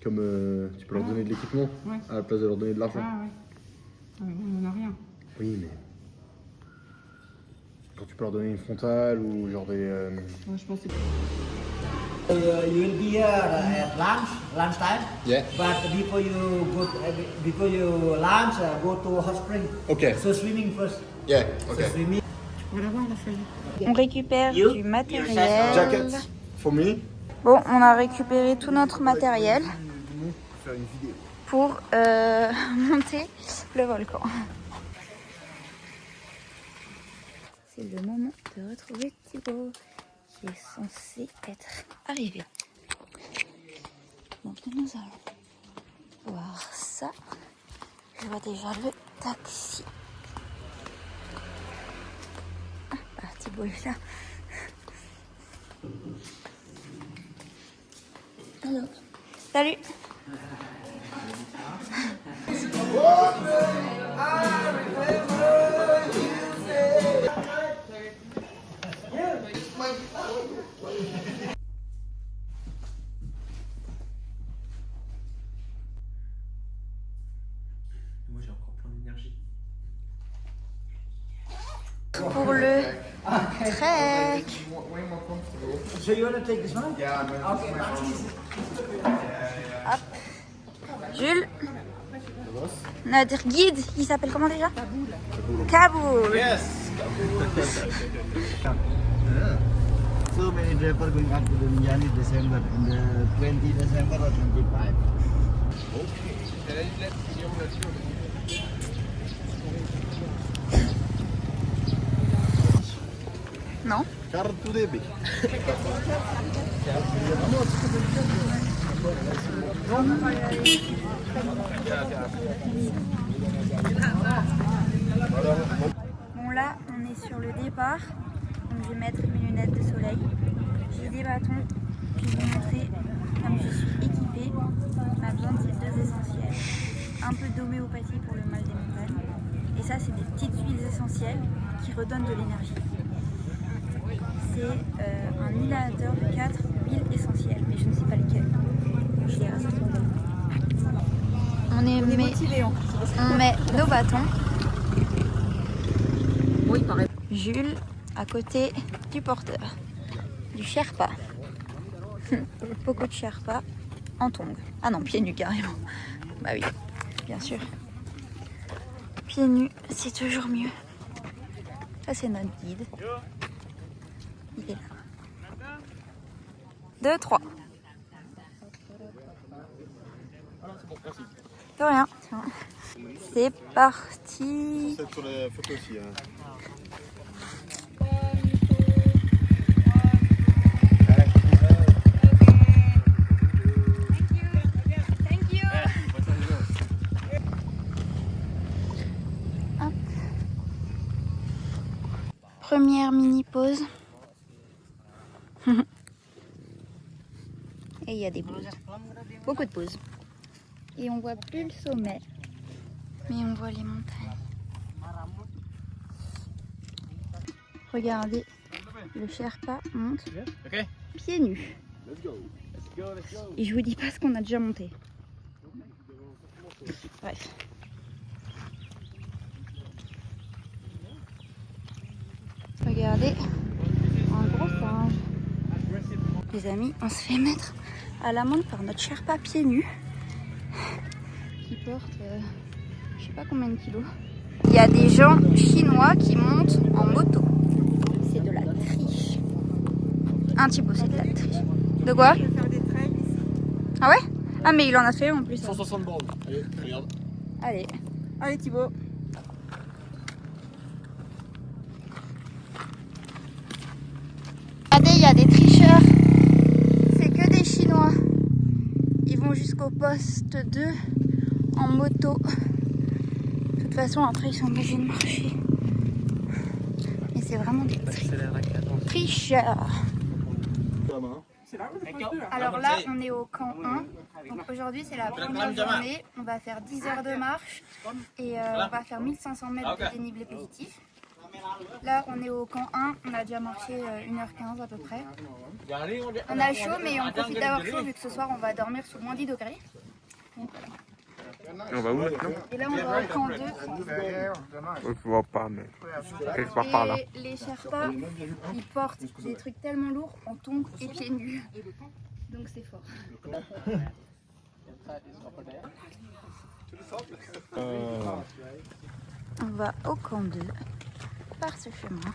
Comme tu peux leur donner de l'équipement à la place de leur donner de l'argent. Ah ouais. Ouais, on n'en a rien. Oui, mais quand tu peux leur donner une frontale ou genre des... Moi, je pensais. You will be here at lunchtime. Yeah. But before you lunch, go to hot spring. Ok. So swimming first. Yeah, So ok. swimming. On va la voir la feuille. On récupère du matériel. Jacket for me. Bon, on a récupéré tout notre matériel Faire une vidéo. pour monter le volcan. C'est le moment de retrouver Thibaut qui est censé être arrivé. Donc nous allons voir ça. Je vois déjà le taxi. Ah, Thibaut est là. Alors, salut. Moi j'ai encore plein d'énergie. Pour le trek. So you wanna take this one? Yeah, Okay, that's easy. Hop. Jules. Notre guide, il s'appelle comment déjà? Kaboul. Yes. So many drivers going up to the Miami December in the 20 December or 25. Non. Carte débit. Bon là, on est sur le départ. Donc je vais mettre mes lunettes de soleil. J'ai des bâtons. Je vais vous montrer comme je suis équipée. On a besoin de ces deux essentiels. Un peu d'homéopathie pour le mal des montagnes. Et ça, c'est des petites huiles essentielles qui redonnent de l'énergie. C'est un inhalateur de 4 huiles essentielles, mais je ne sais pas lesquelles. Je les reste. On est motivés. On met nos bâtons. Oui, pareil. Jules à côté du porteur, du Sherpa. Beaucoup de Sherpa en tongs. Ah non, pieds nus carrément. Bah oui, bien sûr. Pieds nus, c'est toujours mieux. Ça, c'est notre guide. Il est là. 2, 3. De rien. Tiens. C'est parti. C'est sur les photos aussi. Hein. Thank you. Hop. Première mini pause. Et il y a des pauses. Beaucoup de pauses. Et on voit plus le sommet. Mais on voit les montagnes. Regardez, le Sherpa monte pieds nus. Et je vous dis pas ce qu'on a déjà monté. Bref. Regardez, un gros singe. Les amis, on se fait mettre à l'amende par notre Sherpa pieds nus qui porte je sais pas combien de kilos. Il y a des gens chinois qui montent en moto. C'est de la triche. Un type, c'est de la triche. De quoi? Je vais faire des trails ici. Ah ouais? Ah mais il en a fait en plus. 160 bornes. Allez, regarde. Allez. Allez, Thibaut. Regardez, il y a des tricheurs. C'est que des Chinois. Ils vont jusqu'au poste 2 en moto. De toute façon, après, ils sont obligés de marcher. Et c'est vraiment des tricheurs. Alors là, on est au camp 1. Donc aujourd'hui, c'est la première journée. On va faire 10 heures de marche et on va faire 1500 mètres de dénivelé positif. Là, on est au camp 1. On a déjà marché 1h15 à peu près. On a chaud, mais on profite d'avoir chaud vu que ce soir, on va dormir sous moins 10 degrés. Donc, voilà. On va où maintenant? Et là, on va au camp 2. Je vois pas, mais quelque part par là. Et les Sherpas, ils portent des trucs tellement lourds en tongs et pieds nus. Donc c'est fort. On va au camp 2 par ce chemin.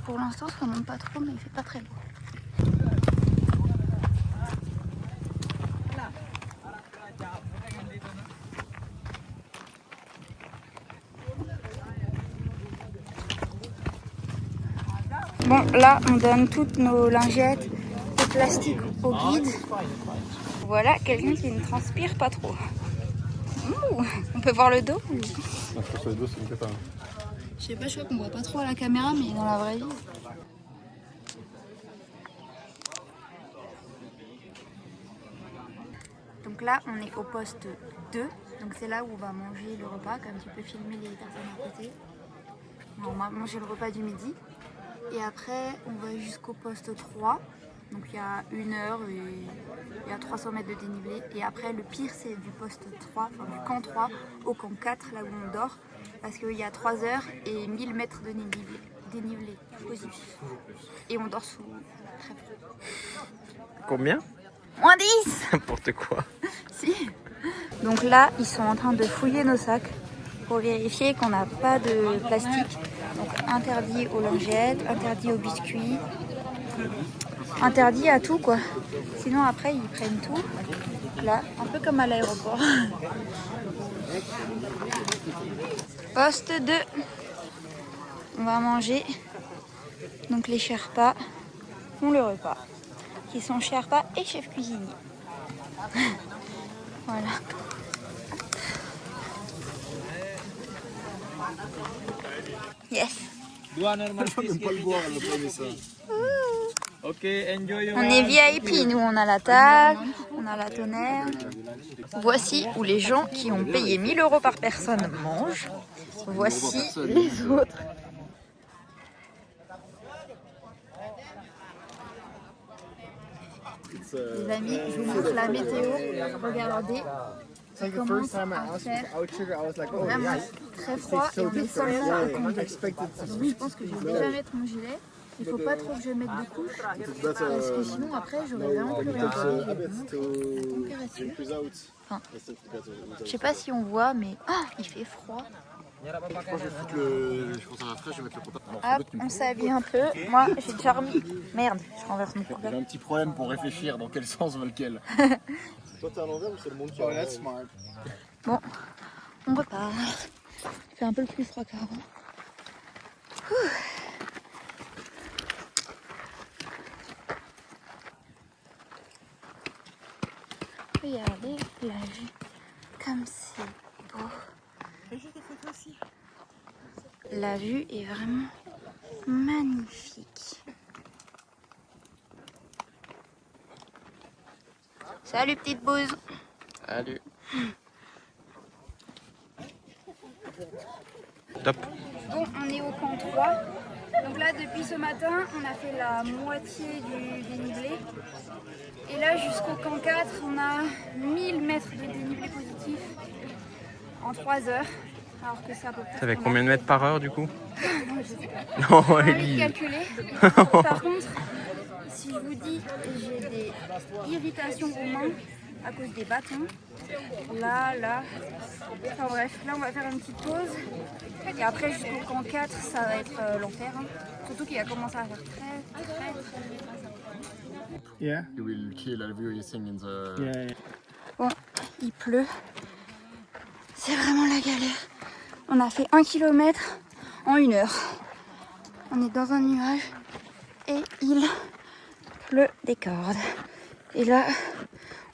Pour l'instant, ça monte pas trop, mais il fait pas très beau. Bon, là, on donne toutes nos lingettes de plastique au guide. Voilà, quelqu'un qui ne transpire pas trop. Ouh, on peut voir le dos? Je pense que le dos, c'est une cata. Je sais pas, je crois qu'on voit pas trop à la caméra, mais dans la vraie vie. Donc là, on est au poste 2. Donc c'est là où on va manger le repas, comme tu peux filmer les personnes à côté. On va manger le repas du midi. Et après, on va jusqu'au poste 3. Donc il y a 1 heure et il y a 300 mètres de dénivelé. Et après, le pire, c'est du poste 3, enfin du camp 3 au camp 4, là où on dort. Parce qu'il y a 3 heures et 1000 mètres de dénivelé positif. Et on dort sous très froid. Combien? Moins 10. N'importe quoi. Si. Donc là, ils sont en train de fouiller nos sacs pour vérifier qu'on n'a pas de plastique. Donc interdit aux lingettes, interdit aux biscuits, interdit à tout quoi. Sinon après ils prennent tout. Là, un peu comme à l'aéroport. Poste 2. On va manger. Donc les Sherpas font le repas. Qui sont Sherpas et chefs cuisiniers. Voilà. Yes. Ok, enjoy your On est VIP, nous on a la table, on a la tonnerre. Voici où les gens qui ont payé 1000 € par personne mangent. Voici les autres. Les amis, je vous montre la météo. Regardez, il commence à faire vraiment très froid et on est seulement au camp 2. Donc je pense que je vais déjà mettre mon gilet. Il ne faut pas trop que je mette de couches parce que sinon après j'aurai vraiment plus rien. Enfin, je sais pas si on voit mais il fait froid. Hop, on s'habille un peu. Moi j'ai déjà remis. Merde, je renverse mon couvert. J'ai un petit problème pour réfléchir dans quel sens va lequel. Toi, t'es à l'envers ou c'est le monde qui est à l'envers? Bon, on repart. Il fait un peu plus froid qu'avant. Regardez la vue, comme c'est beau. La vue est vraiment magnifique. Salut petite bouse. Salut. Top. Bon, on est au camp 3. Donc là, depuis ce matin, on a fait la moitié du dénivelé. Et là, jusqu'au camp 4, on a 1000 mètres de dénivelé positif en 3 heures. Alors que c'est à peu près. Ça fait combien de mètres par heure du coup? Non, je sais pas. Non, J'ai envie de Ellie. calculer. Par contre, si je vous dis j'ai des irritations aux mains à cause des bâtons, là. Enfin bref, là on va faire une petite pause. Et après jusqu'au camp 4, ça va être l'enfer. Hein. Surtout qu'il a commencé à faire très. Yeah. You will kill everything in the... Yeah. Bon, il pleut. C'est vraiment la galère. On a fait 1 km en 1 heure. On est dans un nuage et il pleut des cordes. Et là,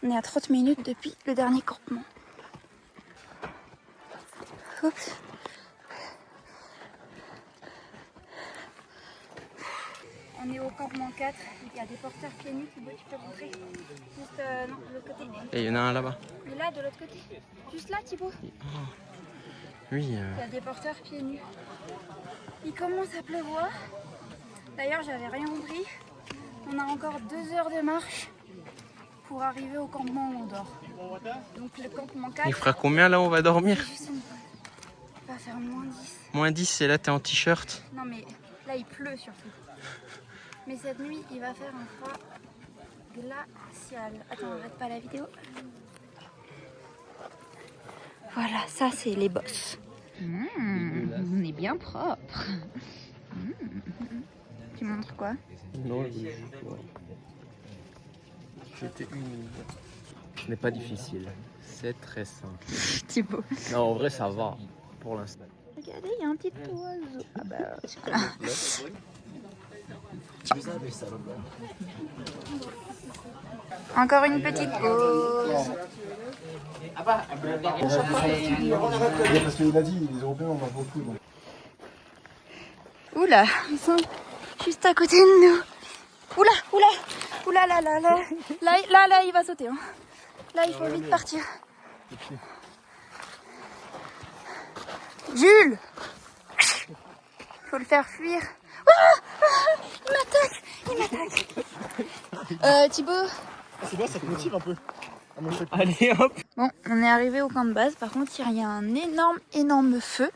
on est à 30 minutes depuis le dernier campement. Oups. On est au campement 4, il y a des porteurs pieds nus, tu peux montrer. Juste non, de l'autre côté. Et il y en a un là-bas. Et là, de l'autre côté. Juste là, Thibaut. Oui. Il y a des porteurs pieds nus. Il commence à pleuvoir. D'ailleurs, j'avais rien compris. On a encore 2 heures de marche pour arriver au campement où on dort. Donc le campement 4. Il fera combien là où on va dormir? Il va faire moins 10. Moins 10 et là t'es en t-shirt. Non mais là il pleut surtout. Mais cette nuit il va faire un froid glacial. Attends, arrête pas la vidéo. Voilà, ça c'est les bosses. On est bien propre. Tu montres quoi? Non, j'étais humide. Ce n'est pas difficile, c'est très simple. Thibaut. Non, en vrai ça va pour l'instant. Regardez, il y a un petit oiseau. Ah bah, encore une petite pause. Parce qu'il a dit, les Européens on va beaucoup. Donc. Oula, ils sont juste à côté de nous. Oula, oula, oula là, là, il va sauter. Hein. Là, il faut vite partir. Jules, il faut le faire fuir. Il m'attaque. Thibaut. C'est bien, ça te motive un peu. Allez hop. Bon, on est arrivé au camp de base. Par contre, il y a un énorme feu.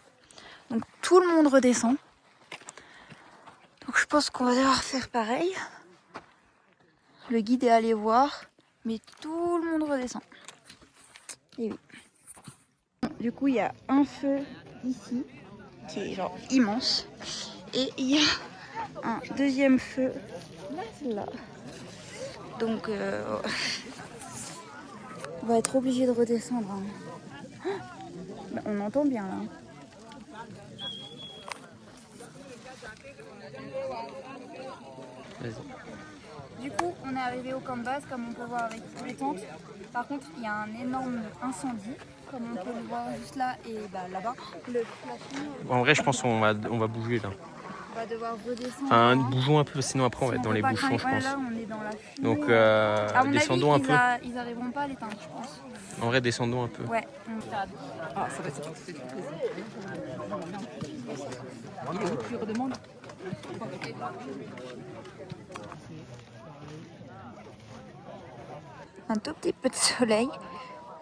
Donc tout le monde redescend. Donc je pense qu'on va devoir faire pareil. Le guide est allé voir, mais tout le monde redescend. Et oui. Du coup, il y a un feu ici, qui est genre immense. Et il y a un deuxième feu là. Donc, on va être obligé de redescendre. Hein. Bah, on entend bien là. Du coup, on est arrivé au camp de base, comme on peut voir avec les tentes. Par contre, il y a un énorme incendie, comme on peut le voir juste là et bah, là-bas. Le plafond. En vrai, je pense qu'on va bouger là. On va devoir redescendre. Enfin, bougeons un peu, sinon après on va être dans les bouchons, je pense. Là, on est dans la fumée. Donc, à mon descendons avis, un peu. Ils arriveront pas à l'éteindre, je pense. En vrai, descendons un peu. Ouais. Ah, ça va être du plaisir. Il est où tu redemandes? Un tout petit peu de soleil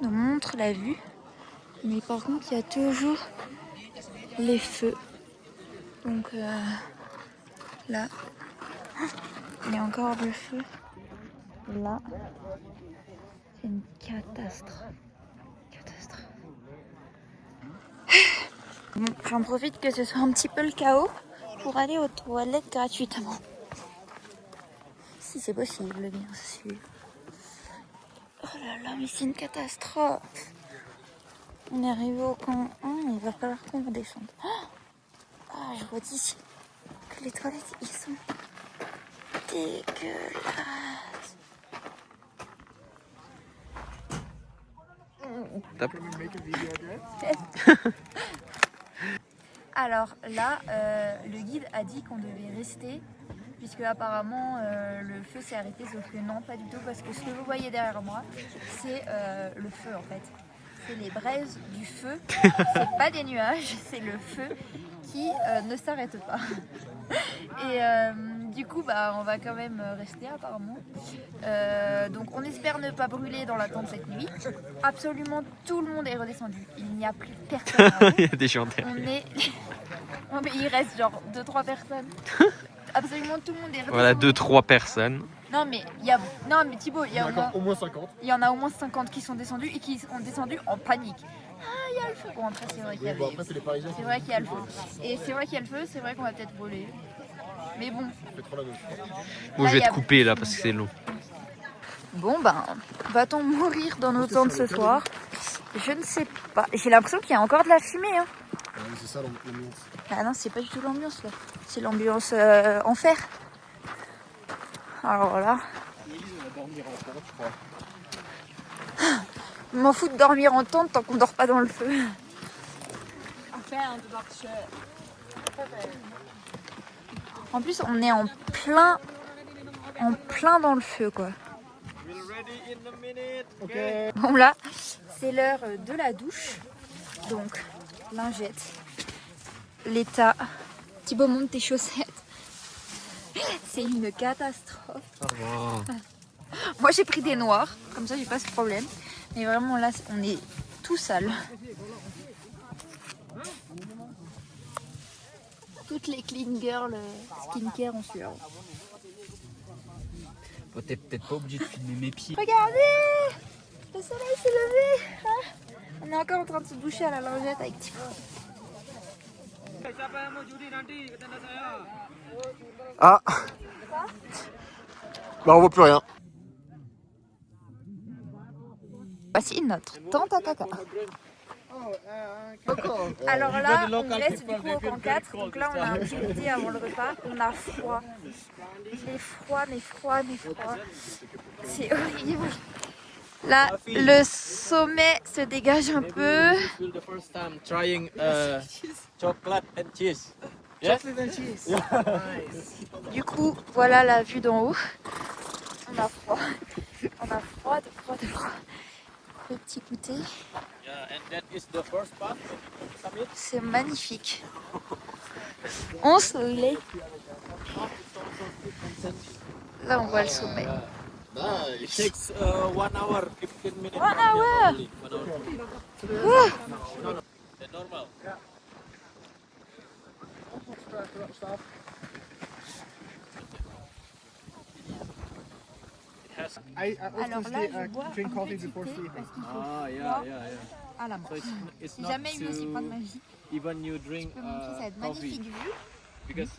nous montre la vue. Mais par contre, il y a toujours les feux. Donc là, il y a encore le feu. Là, c'est une catastrophe. Bon, j'en profite que ce soit un petit peu le chaos pour aller aux toilettes gratuitement. Si c'est possible, bien sûr. Oh là là, mais c'est une catastrophe. On est arrivé au camp 1, il va falloir qu'on redescende. Ah, je vois d'ici que les toilettes, ils sont dégueulasses. Alors là, le guide a dit qu'on devait rester, puisque apparemment le feu s'est arrêté, sauf que non, pas du tout, parce que ce que vous voyez derrière moi, c'est le feu en fait. C'est les braises du feu, c'est pas des nuages, c'est le feu qui ne s'arrête pas. Et du coup, bah, on va quand même rester apparemment. Donc on espère ne pas brûler dans la tente cette nuit. Absolument tout le monde est redescendu. Il n'y a plus personne. Il y a des gens derrière. Oh, mais il reste genre 2-3 personnes. Absolument tout le monde est redescendu. Voilà 2-3 personnes. Non mais il y a... Non mais Thibaut, il y a au moins 50. Il y en a au moins 50 qui sont descendus et qui sont descendus en panique. Ah, il y a le feu. Bon, après, c'est vrai qu'il y avait... Bon, après, c'est les Parisiens. C'est vrai qu'il y a le feu. Et c'est vrai qu'il y a le feu, c'est vrai qu'on va peut-être brûler. Mais bon. Bon, je vais te couper là parce que c'est long. Bon, ben, va-t-on mourir dans nos tentes ce soir? Je ne sais pas. J'ai l'impression qu'il y a encore de la fumée. Hein. Ouais, c'est ça l'ambiance. Ah non, c'est pas du tout l'ambiance là. C'est l'ambiance enfer. Alors là. Je m'en fous de dormir en tente tant qu'on dort pas dans le feu. En plus, on est en plein dans le feu quoi. Bon là, c'est l'heure de la douche. Donc, lingette. l'état. Thibaut, monte tes chaussettes. C'est une catastrophe. Moi j'ai pris des noirs, comme ça j'ai pas ce problème. Mais vraiment là on est tout sale. Toutes les clean girls skincare en sueur. Bon, t'es peut-être pas obligé de filmer mes pieds. Regardez, le soleil s'est levé. Ah, on est encore en train de se doucher à la lingette avec Thibaut. Ah bah on voit plus rien. Voici notre tente à caca. Alors là, on reste du coup au camp 4. Donc là, on a un petit goûter avant le repas. On a froid. Mais froid, mais froid, mais froid. C'est horrible. Là, le sommet se dégage un peu. Du coup, voilà la vue d'en haut. On a froid. On a froid, de froid, de froid. Le petit goûter. C'est magnifique. On soleil. Là, on voit le sommet. It takes 1 hour, 15 minutes. 1 hour. C'est normal. Alors là, je bois un petit thé parce qu'il fait froid à la menthe. It's J'ai not jamais eu aussi froid de ma vie. even you drink Je peux montrer cette magnifique vue. because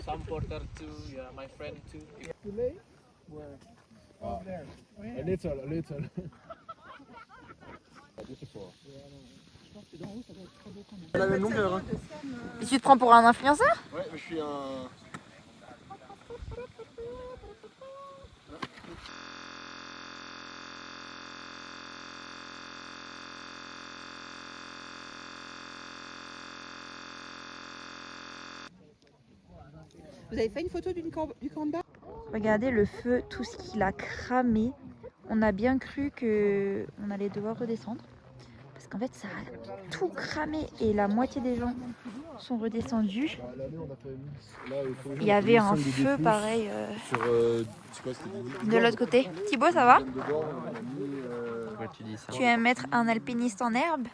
some porter too, yeah, my friend too. A little. La même longueur hein. Et tu te prends pour un influenceur? Ouais mais je suis un... Vous avez fait une photo du camp de bas? Regardez le feu, tout ce qu'il a cramé. On a bien cru qu'on allait devoir redescendre. Parce qu'en fait, ça a tout cramé et la moitié des gens sont redescendus. Il y avait un feu pareil de l'autre côté. Thibaut, ça va? Pourquoi tu dis ça? Tu aimes être un alpiniste en herbe?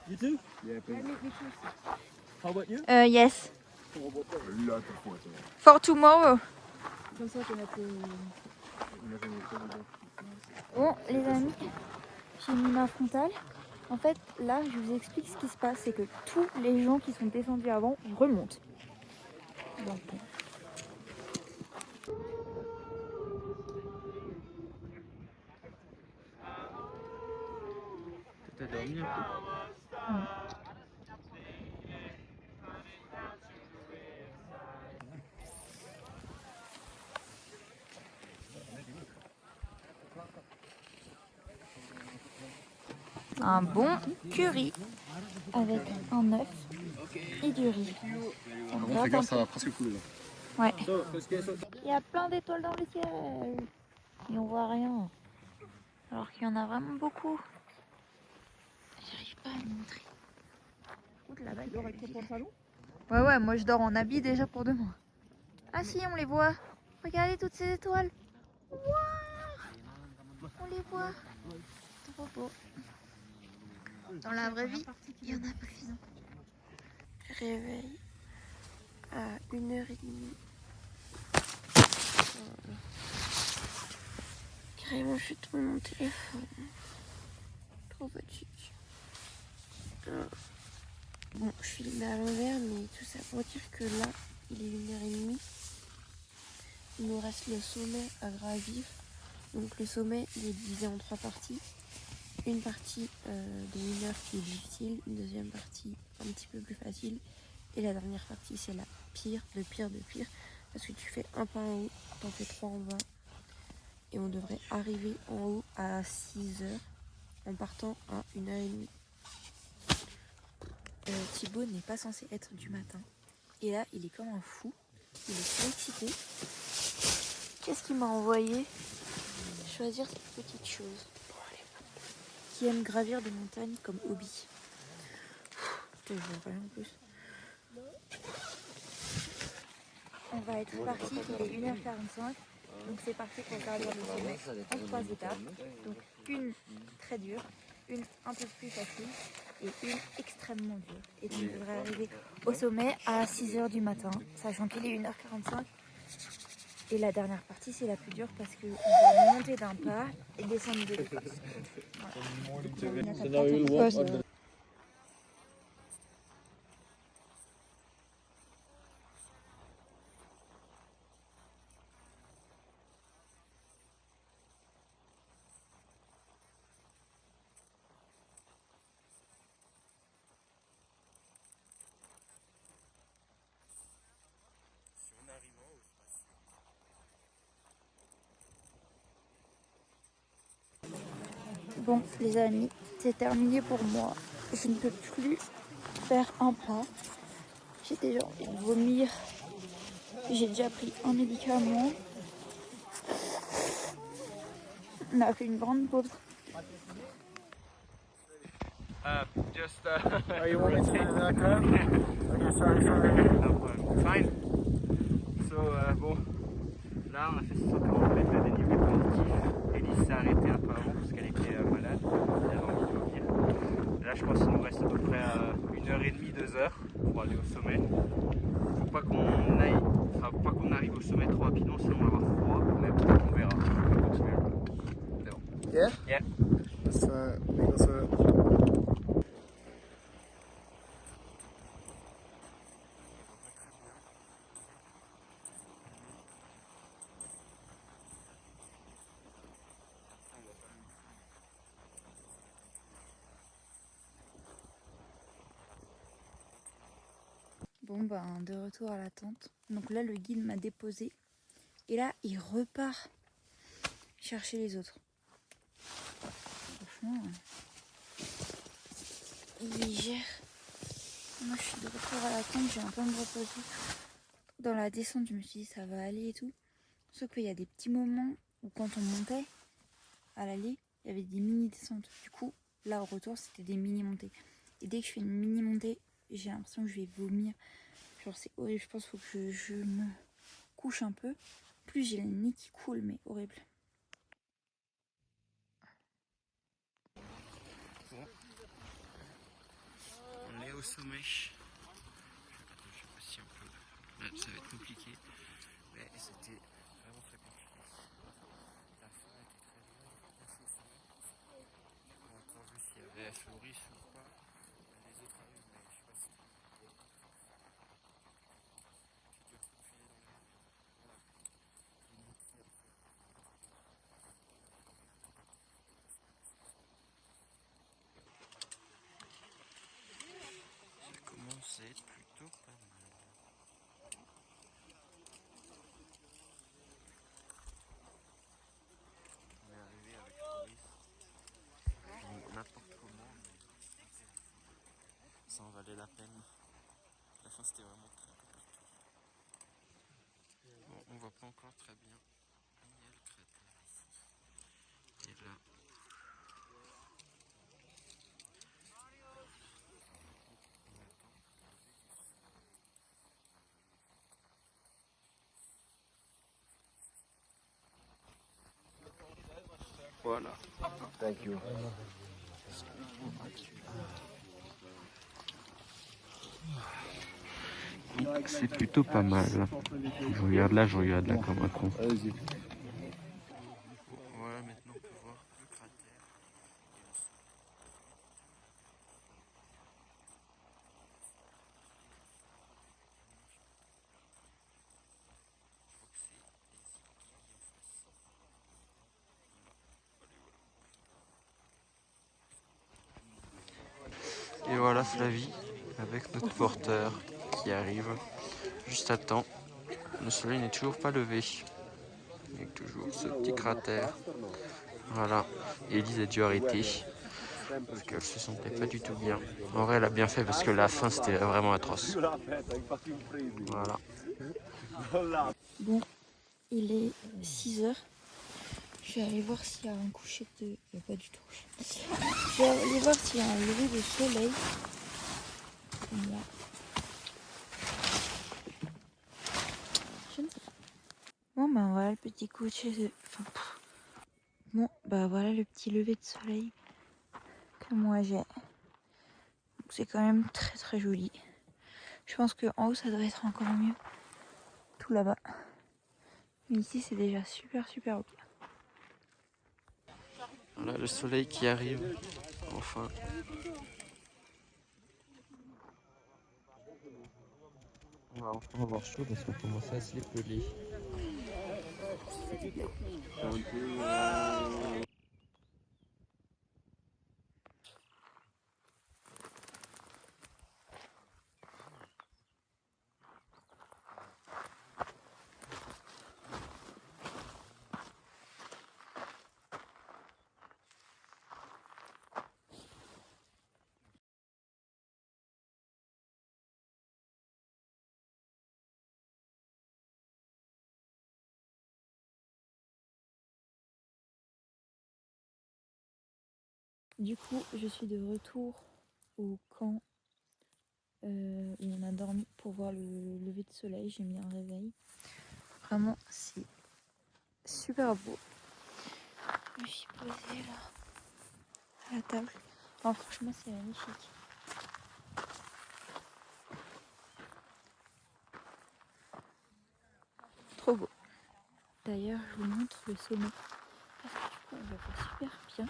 You too? How about you? Yes. For tomorrow. Bon, les amis, j'ai mis ma frontale. En fait, là, je vous explique ce qui se passe. C'est que tous les gens qui sont descendus avant remontent. Donc, T'as dormi un peu? un bon curry avec un œuf et du riz. Ça me gratte un peu. Ça va presque couler là. Ouais. Il y a plein d'étoiles dans le ciel. Et on voit rien. Alors qu'il y en a vraiment beaucoup. J'arrive pas à le montrer. Ouh là-bas, il y a ouais, moi je dors en habit déjà pour demain. Ah si, on les voit. Regardez toutes ces étoiles. Wow, on les voit. Trop beau. Dans la vraie vie, il y en a plus. Réveil à 1h30. Carrément, je suis tombée mon téléphone. Trop fatigue. Bon, je filme à l'envers, mais tout ça pour dire que là, il est 1h30. Il nous reste le sommet à gravir. Donc le sommet, il est divisé en 3 parties. Une partie de 1 heure qui est difficile, une deuxième partie un petit peu plus facile. Et la dernière partie, c'est la pire de pire de pire. Parce que tu fais un pas en haut, t'en fais 3 en bas. Et on devrait arriver en haut à 6 heures. en partant à 1h30. Thibaut n'est pas censé être du matin. Et là, il est comme un fou. Il est trop excité. Qu'est-ce qu'il m'a envoyé? Choisir cette petite chose. Qui aime gravir des montagnes comme hobby. Je vois rien en plus. On va être parti, il est 1h45. Donc c'est parti pour gravir le sommet en 3 étapes. Donc une très dure, une un peu plus facile et une extrêmement dure. Et on devrait arriver au sommet à 6h du matin, sachant qu'il est 1h45. Et la dernière partie c'est la plus dure parce qu'on va monter d'un pas et descendre de deux pas. Voilà. Bon les amis, c'est terminé pour moi. Je ne peux plus faire un pas. J'ai déjà envie de vomir. J'ai déjà pris un médicament. On a fait une grande pause. Oh, you want me to do that, Kurt? Okay, sorry. No problem. Fine. So, bon, là on a fait 140 mètres de dénivelé positif. Elise s'est arrêtée un peu avant parce qu'elle était malade. Elle avait envie de vomir. Là je pense qu'il nous reste à peu près 1h30, 2h pour aller au sommet. Faut pas qu'on aille, enfin faut pas qu'on arrive au sommet trop rapidement sinon on va avoir froid. Mais bon, on verra. On va continuer. C'est bon. Yeah? Yeah. Let's go through it. Bon ben de retour à la tente. Donc là le guide m'a déposé. Et là il repart chercher les autres. Franchement, il gère. Moi je suis de retour à la tente, j'ai un peu me reposer. Dans la descente je me suis dit ça va aller et tout. Sauf qu'il y a des petits moments où quand on montait à l'allée, il y avait des mini descentes. Du coup là au retour c'était des mini montées. Et dès que je fais une mini montée, j'ai l'impression que je vais vomir. Genre c'est horrible, je pense qu'il faut que je me couche un peu. En plus j'ai le nez qui coule, mais horrible. Bon. On est au sommet. Je sais pas si on peut. Là, ça va être compliqué. Mais c'était vraiment très compliqué. La fin était très dure. On a encore vu s'il y avait la souris ou pas. Les autres arrivent, mais je sais pas si c'était. Ça commence à être plutôt pas mal. On est arrivé avec Maurice. N'importe comment, mais ça en valait la peine. La fin c'était vraiment très compliqué. Bon, on voit pas encore très bien. Il y a le cratère ici. Et là. Voilà. Thank you. C'est plutôt pas mal. Je regarde là comme un con. Allez-y. Voilà, maintenant on peut voir le cratère. Et voilà Flavie avec notre porteur qui arrive juste à temps. Le soleil n'est toujours pas levé. Il y a toujours ce petit cratère. Voilà. Elise a dû arrêter. parce qu'elle se sentait pas du tout bien. En vrai, elle a bien fait parce que la fin c'était vraiment atroce. Voilà. Bon, il est 6 h. Je vais aller voir s'il y a un coucher de... pas du tout. Je vais aller voir s'il y a un lever de soleil. Là. Je ne sais pas. Bon, ben voilà le petit coucher de... Enfin, bon, bah voilà le petit lever de soleil que moi j'ai. C'est quand même très très joli. Je pense qu'en haut ça doit être encore mieux. Tout là-bas. Mais ici c'est déjà super super beau. Voilà le soleil qui arrive. Enfin. On va enfin avoir chaud parce qu'on commence à se l'épeler. Du coup, je suis de retour au camp où on a dormi pour voir le lever de soleil. J'ai mis un réveil. Vraiment, c'est super beau. Je me suis posée là, à la table. Alors, franchement, c'est magnifique. Trop beau. D'ailleurs, je vous montre le sommet. Parce que du coup, on le voit super bien.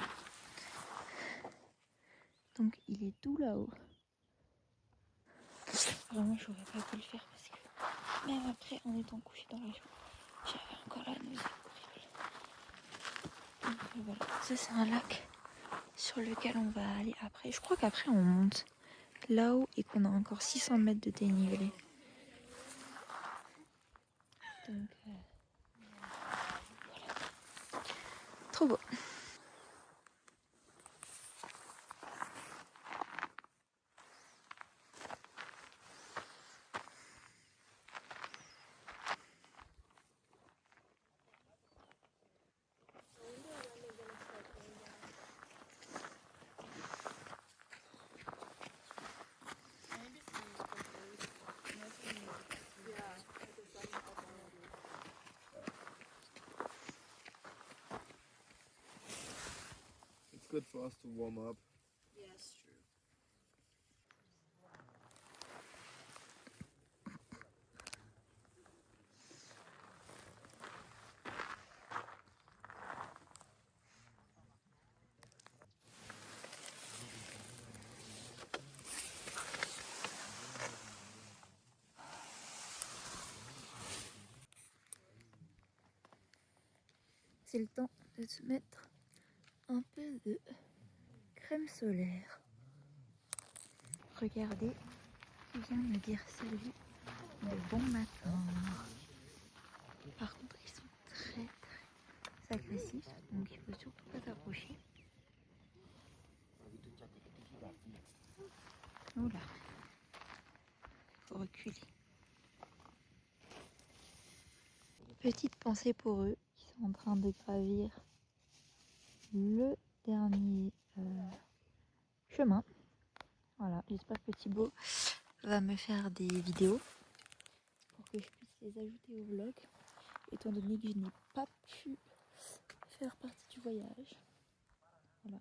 Donc, il est tout là-haut. Vraiment, j'aurais pas pu le faire parce que même après, en étant couché dans la journée, j'avais encore la nausée horrible. Donc voilà, ça c'est un lac sur lequel on va aller après. Je crois qu'après on monte là-haut et qu'on a encore 600 mètres de dénivelé. Donc voilà. Trop beau. It's good for us to warm up. Yes, true. C'est le temps de se mettre un peu de crème solaire. Regardez, qui vient me dire salut de bon matin. Par contre, ils sont très très agressifs, donc il faut surtout pas s'approcher. Oula, faut reculer. Petite pensée pour eux qui sont en train de gravir le dernier chemin. Voilà, j'espère que Thibaut va me faire des vidéos pour que je puisse les ajouter au vlog, étant donné que je n'ai pas pu faire partie du voyage. Voilà.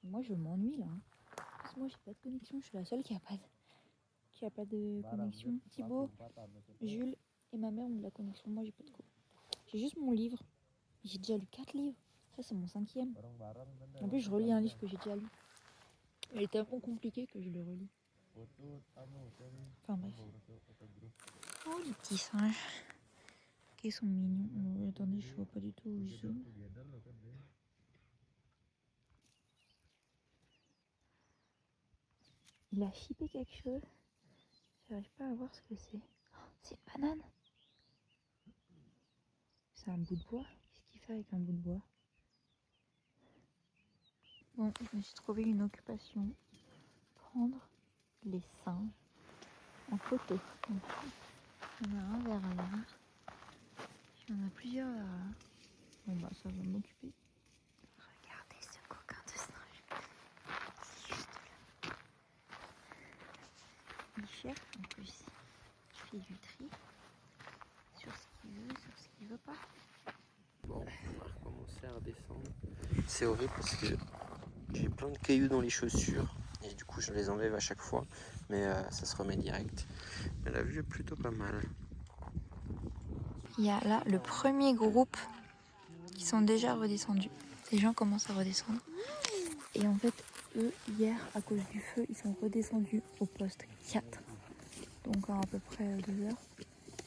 Et moi je m'ennuie là. Parce que moi j'ai pas de connexion, je suis la seule qui a pas de connexion. Thibaut, Jules et ma mère ont de la connexion, moi j'ai pas de co. J'ai juste mon livre. J'ai déjà lu 4 livres. Ça c'est mon 5e. En plus je relis un livre que j'ai déjà lu. Il est tellement compliqué que je le relis. Enfin bref. Oh les petits singes. Qu'ils sont mignons. Attendez, je vois pas du tout où ils sont. Il a chippé quelque chose. J'arrive pas à voir ce que c'est. Oh, c'est une banane. C'est un bout de bois. Qu'est-ce qu'il fait avec un bout de bois? Bon, je me suis trouvé une occupation. Prendre les singes en photo. Donc, il y en a un vers là. Il y en a plusieurs vers là. Bon bah ça va m'occuper. Regardez ce coquin de singe. C'est juste là. Il cherche en plus. Il fait du tri sur ce qu'il veut, sur ce qu'il veut pas. Bon, on va recommencer à redescendre. C'est horrible parce que j'ai plein de cailloux dans les chaussures et du coup je les enlève à chaque fois, mais ça se remet direct. Mais la vue est plutôt pas mal. Il y a là le premier groupe qui sont déjà redescendus. Les gens commencent à redescendre. Et en fait, eux, hier, à cause du feu, ils sont redescendus au poste 4. Donc à peu près 2 heures.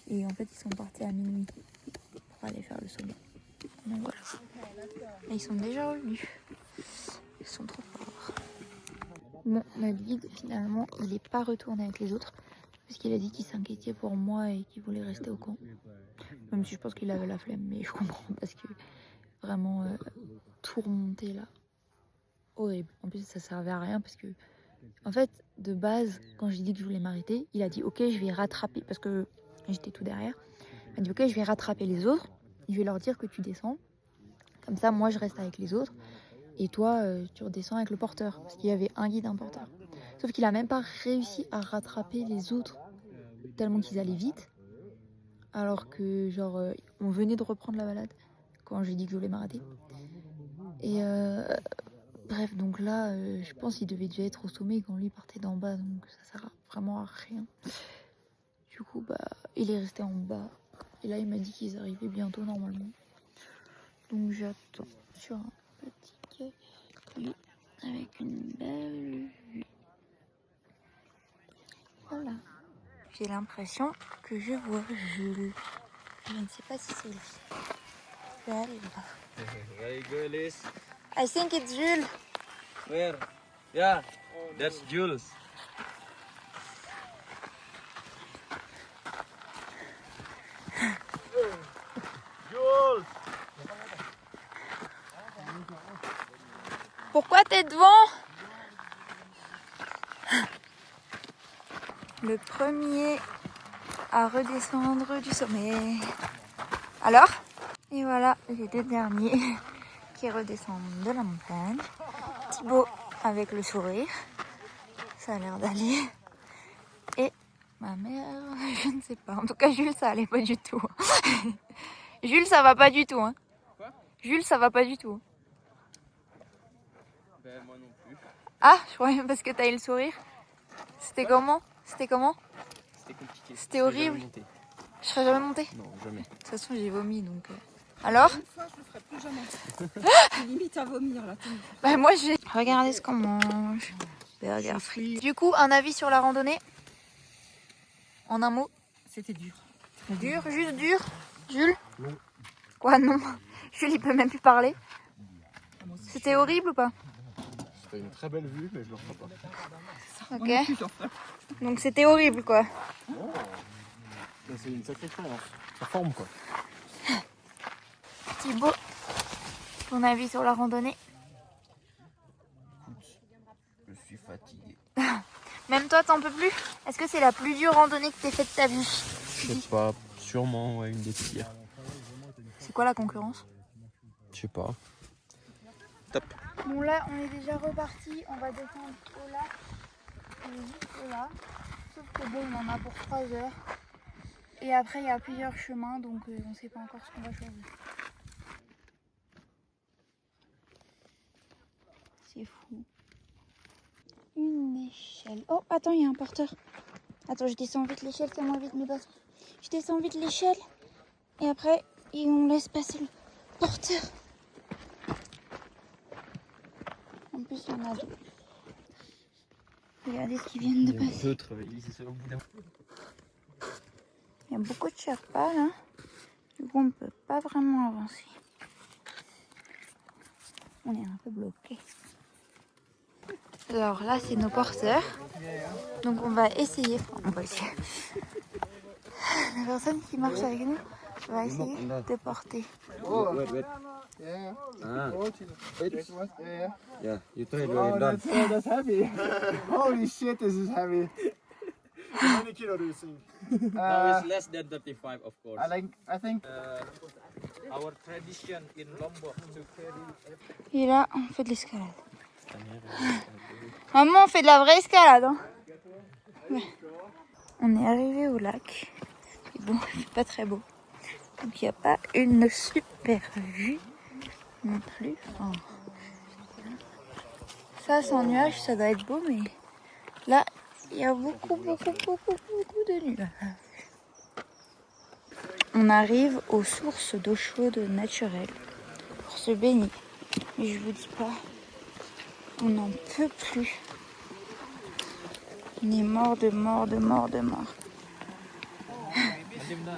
Et en fait, ils sont partis à minuit pour aller faire le sommet. Donc voilà. Et ils sont déjà revenus. Ils sont trop forts. Bon, notre guide, finalement, il n'est pas retourné avec les autres. Parce qu'il a dit qu'il s'inquiétait pour moi et qu'il voulait rester au camp. Même si je pense qu'il avait la flemme, mais je comprends parce que vraiment tout remonter là, horrible. En plus ça servait à rien parce que en fait de base quand j'ai dit que je voulais m'arrêter, il a dit ok je vais rattraper parce que j'étais tout derrière. Il a dit ok je vais rattraper les autres, je vais leur dire que tu descends. Comme ça moi je reste avec les autres et toi tu redescends avec le porteur parce qu'il y avait un guide, un porteur. Sauf qu'il a même pas réussi à rattraper les autres tellement qu'ils allaient vite. Alors que genre on venait de reprendre la balade quand j'ai dit que je voulais m'arrêter. Et bref, donc là je pense qu'il devait déjà être au sommet quand lui partait d'en bas, donc ça sert vraiment à rien. Du coup bah il est resté en bas et là il m'a dit qu'ils arrivaient bientôt normalement. Donc j'attends sur un petit caillou avec une belle vue. Voilà. J'ai l'impression que je vois Jules. Je ne sais pas si c'est lui. Je vais aller voir. Very good, Liz. I think it's Jules. Where? Yeah, that's Jules. Jules! Pourquoi t'es devant? Le premier à redescendre du sommet. Alors? Et voilà les 2 derniers qui redescendent de la montagne. Thibaut avec le sourire. Ça a l'air d'aller. Et ma mère, je ne sais pas. En tout cas, Jules, ça allait pas du tout. Jules, ça va pas du tout. Hein. Quoi? Jules, ça va pas du tout. Ben moi non plus. Ah, je croyais parce que t'as eu le sourire. C'était comment? C'était comment? C'était compliqué. C'était horrible. Je serais jamais montée. Non, jamais. De toute façon, j'ai vomi donc. Alors? Une fois, je ne ferai plus jamais. J'ai limite à vomir là. Bah, moi, j'ai. Regardez ce qu'on mange. Burger frites. Du coup, un avis sur la randonnée? En un mot? C'était dur. Dur, juste dur. Jules? Non. Quoi, non? Jules, il peut même plus parler. C'était horrible ou pas? C'était une très belle vue, mais je le referai pas. Ok. Donc c'était horrible quoi. C'est une sacrée expérience. Ça forme quoi. Thibaut, ton avis sur la randonnée? Je suis fatigué. Même toi, t'en peux plus? Est-ce que c'est la plus dure randonnée que t'aies faite de ta vie? Je sais pas, sûrement ouais, une des pires. C'est quoi la concurrence? Je sais pas. Bon là, on est déjà reparti. On va descendre au lac. On est juste là. Sauf que bon, on en a pour 3 heures. Et après, il y a plusieurs chemins, donc on ne sait pas encore ce qu'on va choisir. C'est fou. Une échelle. Oh, attends, il y a un porteur. Attends, je descends vite l'échelle, c'est moins vite mes baskets. Je descends vite l'échelle. Et après, on laisse passer le porteur. En plus, il y en a 2. Regardez ce qu'ils viennent de passer. D'autres, au bout d'un. Il y a beaucoup de Sherpas là. Du coup, on ne peut pas vraiment avancer. On est un peu bloqué. Alors là, c'est nos porteurs. Donc on va essayer. Enfin, on va essayer. La personne qui marche avec nous va essayer de porter. Yeah. Ah, 14. wait. This one? Yeah. Yeah, you tried Oh, very done. that's heavy. Holy shit, this is heavy. How many kilo do you think? No, it's less than 35, of course. I think. Our tradition in Lombok to carry. Et là, on fait de l'escalade. Maman, on fait de la vraie escalade. Hein. Ouais. On est arrivé au lac. Et bon, il fait pas très beau. Donc il n'y a pas une super vue non plus. Enfin, ça, sans nuage, ça doit être beau, mais là, il y a beaucoup de nuages. On arrive aux sources d'eau chaude naturelle pour se baigner. Mais je vous dis pas, on n'en peut plus. On est mort de mort.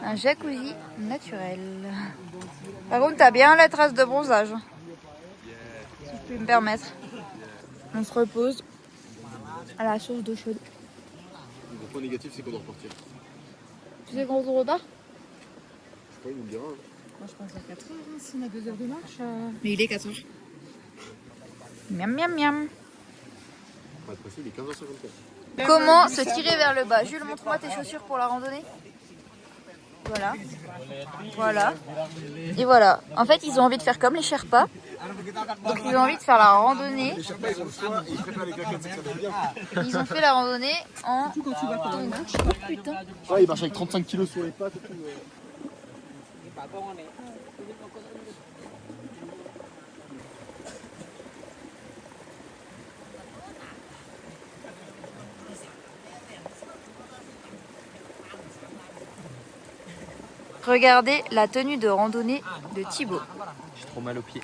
Un jacuzzi naturel. Par contre, t'as bien la trace de bronzage. Si je puis me permettre. On se repose à la source d'eau chaude. Le point négatif, c'est qu'on doit repartir. Tu sais quand on repart? Je sais pas, il nous le dira. Moi, je pense à 4 heures, hein, si on a 2 heures de marche. Mais il est 4 heures. Miam. Pas être précis, il est 15h54. Comment se tirer vers le bas? Jules, montre-moi tes chaussures pour la randonnée. Voilà. Et voilà. En fait, ils ont envie de faire comme les Sherpas. Donc, ils ont envie de faire la randonnée. Les Sherpas, ils ont le choix, ils préparent les claquettes, ça va bien. Ils ont fait la randonnée en... Oh, putain. Ouais, ils marchent avec 35 kilos sur les pattes et tout. Regardez la tenue de randonnée de Thibaut. J'ai trop mal aux pieds.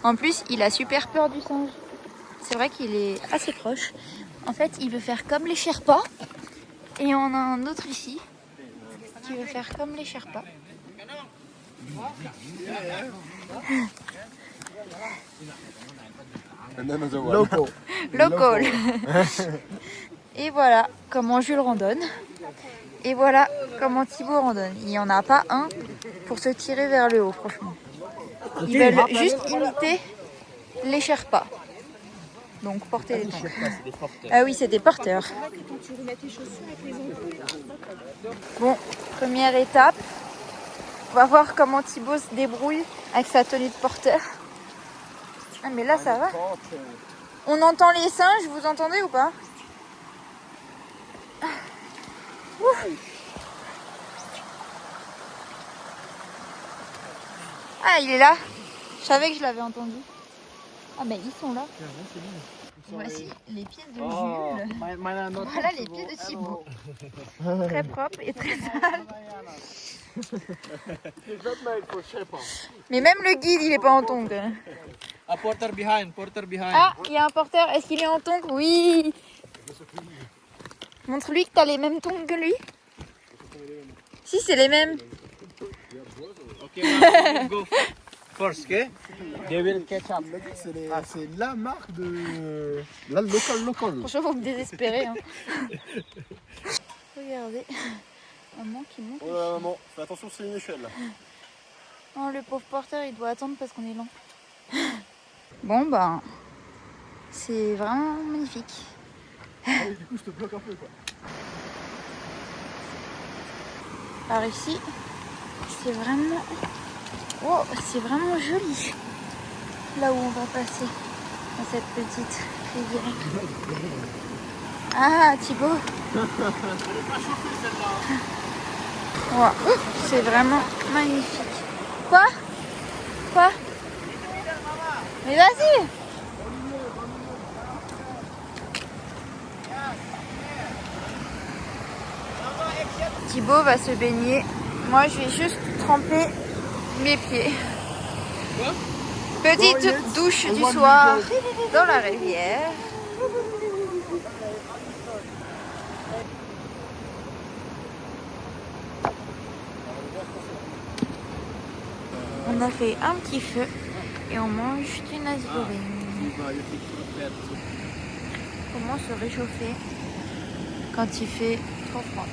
En plus, il a super peur du singe. C'est vrai qu'il est assez proche. En fait, il veut faire comme les Sherpas. Et on a un autre ici qui veut faire comme les Sherpas. Local. Et voilà comment Jules randonne. Et voilà comment Thibaut randonne. Il n'y en a pas un pour se tirer vers le haut, franchement. Ils veulent juste imiter les Sherpas. Donc porter les tongs. Ah oui, c'est des porteurs. Bon, première étape. On va voir comment Thibaut se débrouille avec sa tenue de porteur. Ah mais là ça va. On entend les singes, vous entendez ou pas? Ouf. Ah, il est là. Je savais que je l'avais entendu. Ah ben ils sont là. Voici les pieds de Jules. Voilà les pieds de Thibaut. Très propre et très sale. Mais même le guide il est pas en tongs. A porter behind. Ah, il y a un porteur. Est-ce qu'il est en tongs? Oui. Montre-lui que t'as les mêmes tongs que lui. Si, c'est les mêmes. Okay, now go first, okay? They will catch up. C'est la marque de. La local. Franchement, faut me désespérer. Hein. Regardez. Maman qui monte. Oh là, maman, fais attention, c'est une échelle là. Oh, le pauvre porteur, il doit attendre parce qu'on est lent. Bon, bah. C'est vraiment magnifique. Et du coup, je te bloque un peu quoi. Par ici, c'est vraiment... Oh, c'est vraiment joli. Là où on va passer, dans cette petite rivière. Ah, Thibaut. Wow. C'est vraiment magnifique. Quoi? Mais vas-y. Thibaut va se baigner. Moi, je vais juste tremper mes pieds. Petite douche du soir dans la rivière. On a fait un petit feu et on mange du nasi goreng. Comment se réchauffer quand il fait trop froid?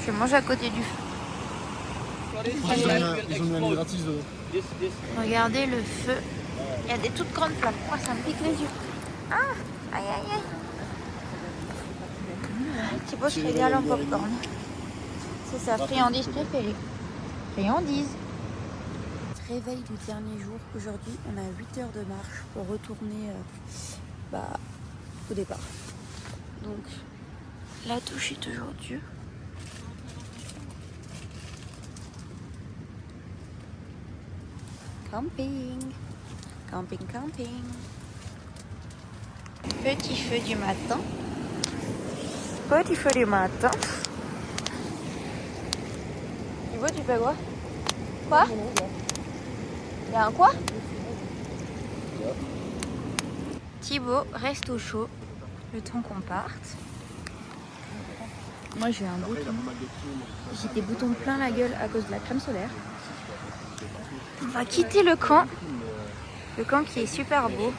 Je mange à côté du feu. Ils ont mis un gratis dedans. Regardez le feu. Il y a des toutes grandes flammes. Oh, ça me pique les yeux. Ah, aïe aïe aïe. Thibaut se régale en popcorn. C'est sa friandise préférée. Friandise. Réveil du dernier jour. Aujourd'hui, on a 8 heures de marche pour retourner au départ. Donc, la douche est toujours dure. Camping. Camping, camping. Petit feu du matin. Petit feu du matin. Tu vois, tu fais quoi? Quoi? Il y a un quoi? Thibaut reste au chaud le temps qu'on parte. Moi j'ai un bouton. J'ai des boutons plein la gueule à cause de la crème solaire. On va quitter le camp. Le camp qui est super beau.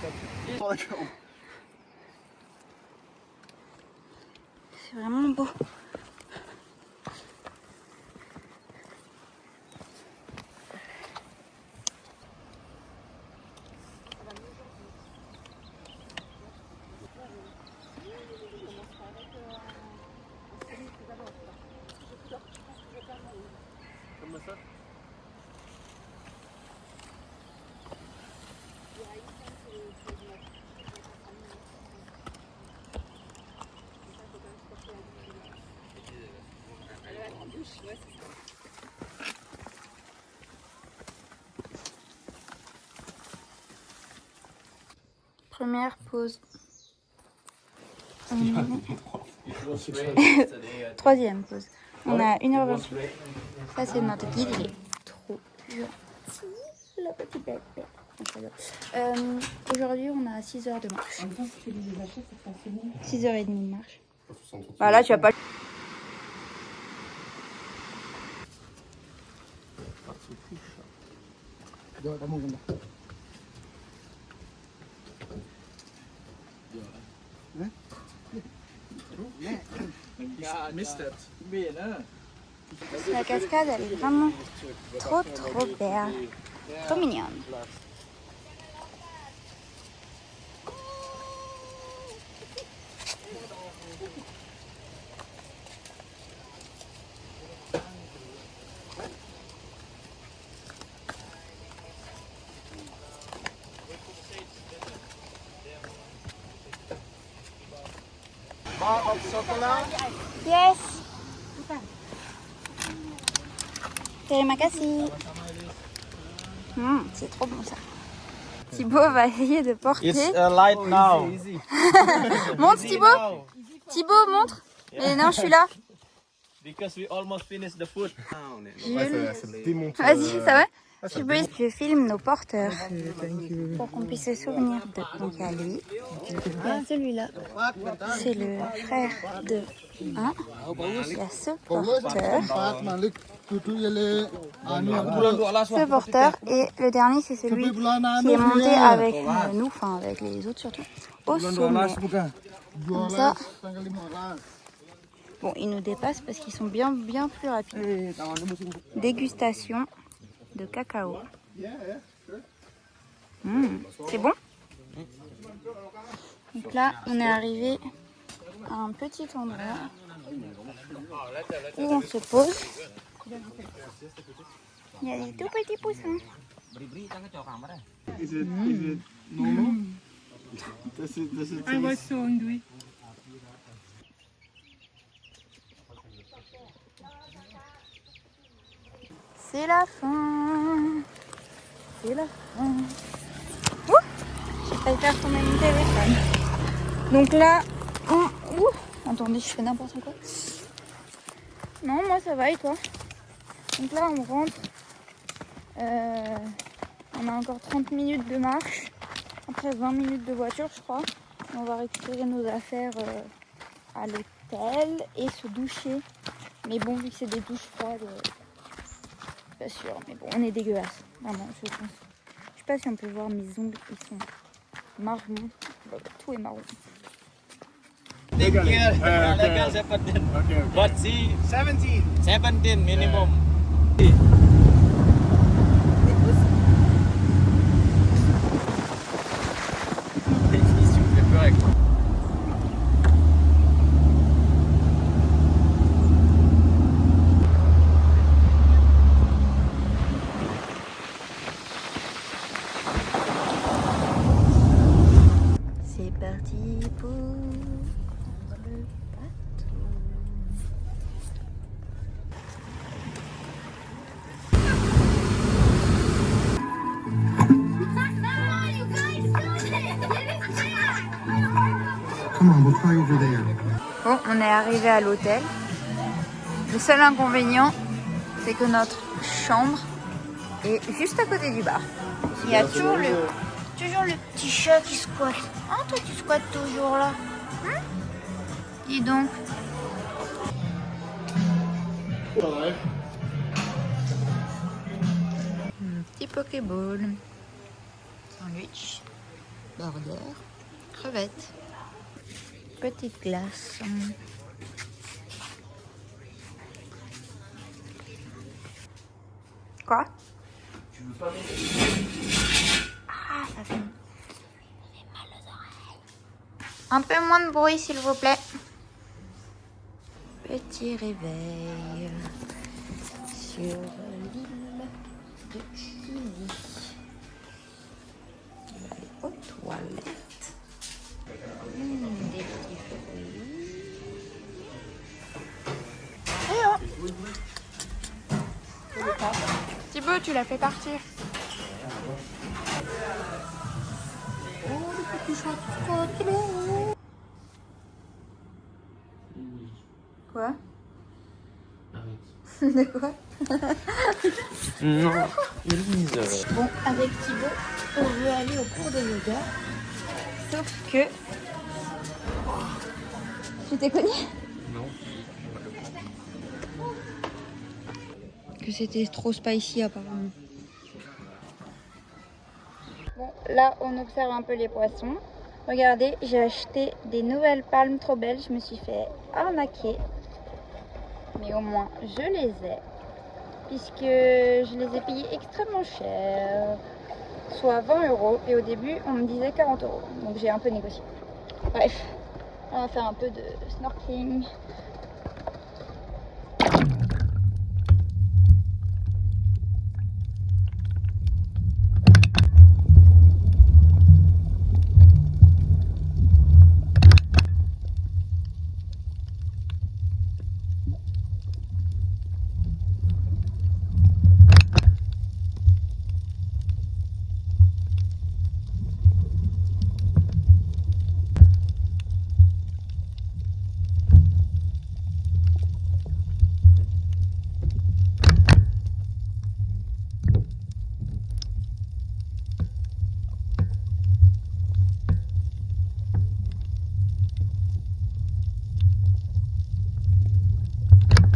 C'est vraiment beau. Première pause. Troisième pause. On a 1h20. Ça c'est notre guide, il est trop gentil. Le petit bébé. Aujourd'hui on a 6 heures de marche. 6h30 de marche. Voilà, tu vas pas... La cascade, elle est vraiment trop belle. Trop mignonne. Bar of chocolate. Yes. Terima kasih. C'est trop bon ça. Thibaut va essayer de porter. It's light now. Montre Thibaut. Thibaut montre. Et non, je suis là. Because we almost finished the food. Vas-y, ça va? Je filme nos porteurs pour qu'on puisse se souvenir d'eux. Donc il y a lui, il y a celui-là, c'est le frère de 1. Il y a ce porteur. Ce porteur et le dernier c'est celui qui est monté avec nous, enfin avec les autres surtout, au sommet. Comme ça. Bon, ils nous dépassent parce qu'ils sont bien plus rapides. Dégustation de cacao. C'est bon? Donc là, on est arrivé à un petit endroit où on se pose. Il y a des tout petits poussins. C'est la fin. C'est la fin. Ouh, j'ai failli faire tomber mon téléphone. Donc là, attendez, je fais n'importe quoi. Non, moi ça va et toi? Donc là, on rentre. On a encore 30 minutes de marche. Après 20 minutes de voiture, je crois. Et on va récupérer nos affaires à l'hôtel et se doucher. Mais bon, vu que c'est des douches froides, pas sûr. Mais bon, on est dégueulasse. Vraiment, je pense. Je sais pas si on peut voir mes ongles. Ils sont marron. Tout est marron. Legal 17. But see 17 minimum. Bon, on est arrivé à l'hôtel. Le seul inconvénient, c'est que notre chambre est juste à côté du bar. Il y a toujours le petit chat qui squatte. Ah, toi tu squattes toujours là. Dis donc. Un petit pokéball. Sandwich. Burger. Crevettes. Petite glace. Quoi? Ah, ça fait mal aux oreilles. Un peu moins de bruit, s'il vous plaît. Petit réveil sur l'île de Kili. On va aller aux toilettes. Des petits fruits. Et oh! Thibaut, tu l'as fait partir. Oh, le petit chat. Quoi? De quoi? Non, Elise. Bon, avec Thibaut, on veut aller au cours de yoga. Sauf que... Tu t'es connu? Non. Que c'était trop spicy apparemment. Bon, là on observe un peu les poissons. Regardez, j'ai acheté des nouvelles palmes trop belles. Je me suis fait arnaquer. Mais au moins je les ai. Puisque je les ai payés extrêmement cher. Soit 20 €. Et au début on me disait 40 €. Donc j'ai un peu négocié. Bref, on va faire un peu de snorkeling.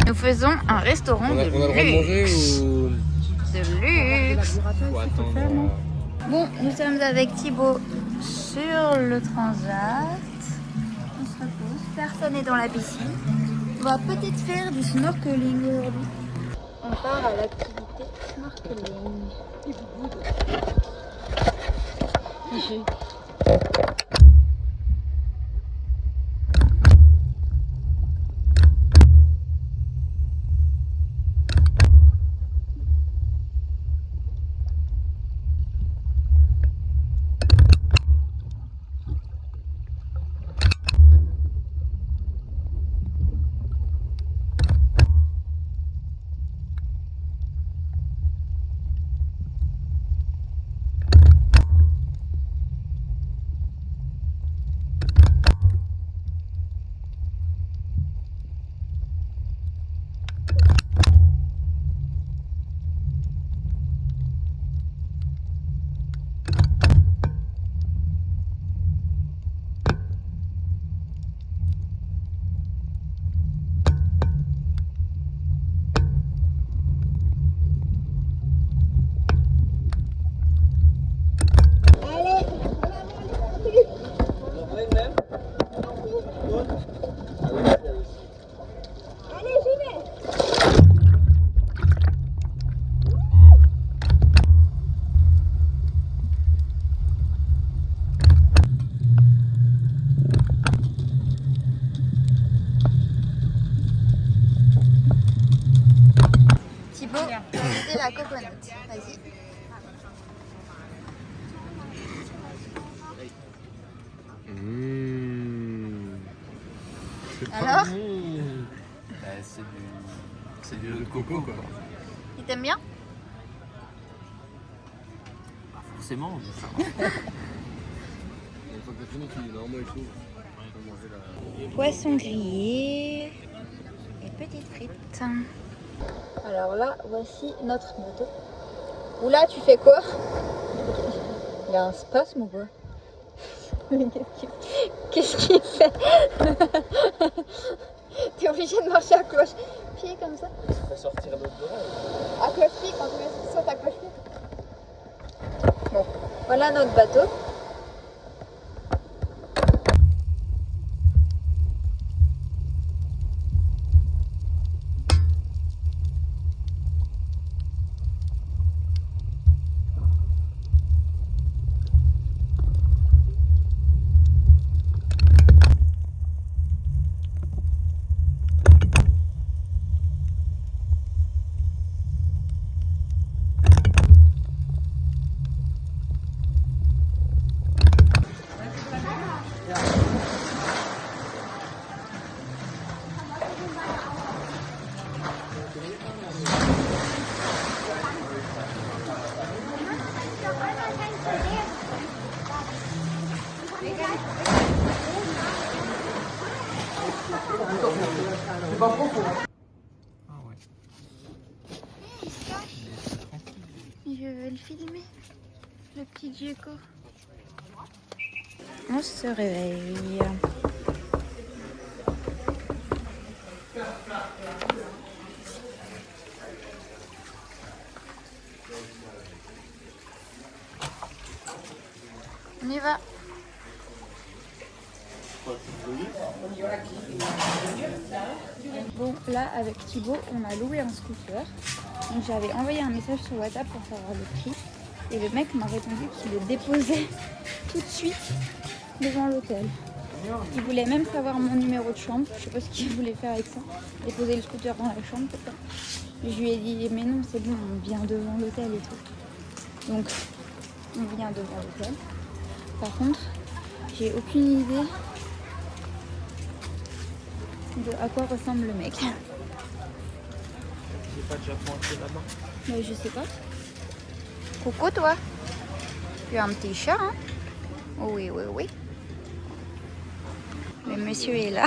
Nous faisons un restaurant On a de le droit de manger luxe. ou... De luxe. Faut attendre. Bon, nous sommes avec Thibaut sur le transat. On se repose, personne n'est dans la piscine. On va peut-être faire du snorkeling aujourd'hui. On part à l'activité snorkeling. C'est la coconut. Vas-y. Alors C'est du lait de coco quoi. Il t'aime bien? Pas forcément, mais ça va. Une fois que t'as fini, tu dis non, moi il chaud. Poisson grillé et petites frites. Alors là, voici notre bateau. Oula, tu fais quoi? Il a un spasme ou quoi? Qu'est-ce qu'il fait? T'es obligé de marcher à cloche-pied comme ça? Ça fait sortir l'autre dehors. À cloche-pied, quand tu sautes à cloche-pied. Bon, voilà notre bateau. Je vais le filmer, le petit Diego. On se réveille. On y va. Bon, là, avec Thibaut, on a loué un scooter. Donc j'avais envoyé un message sur WhatsApp pour savoir le prix. Et le mec m'a répondu qu'il le déposait tout de suite devant l'hôtel. Il voulait même savoir mon numéro de chambre. Je sais pas ce qu'il voulait faire avec ça. Déposer le scooter dans la chambre peut-être. Je lui ai dit mais non c'est bon, on vient devant l'hôtel et tout. Donc on vient devant l'hôtel. Par contre, j'ai aucune idée de à quoi ressemble le mec. J'ai pas déjà pointé là-bas. Mais je sais pas. Coucou toi. Tu as un petit chat hein? Oh, oui, oui, oui. Le monsieur est là.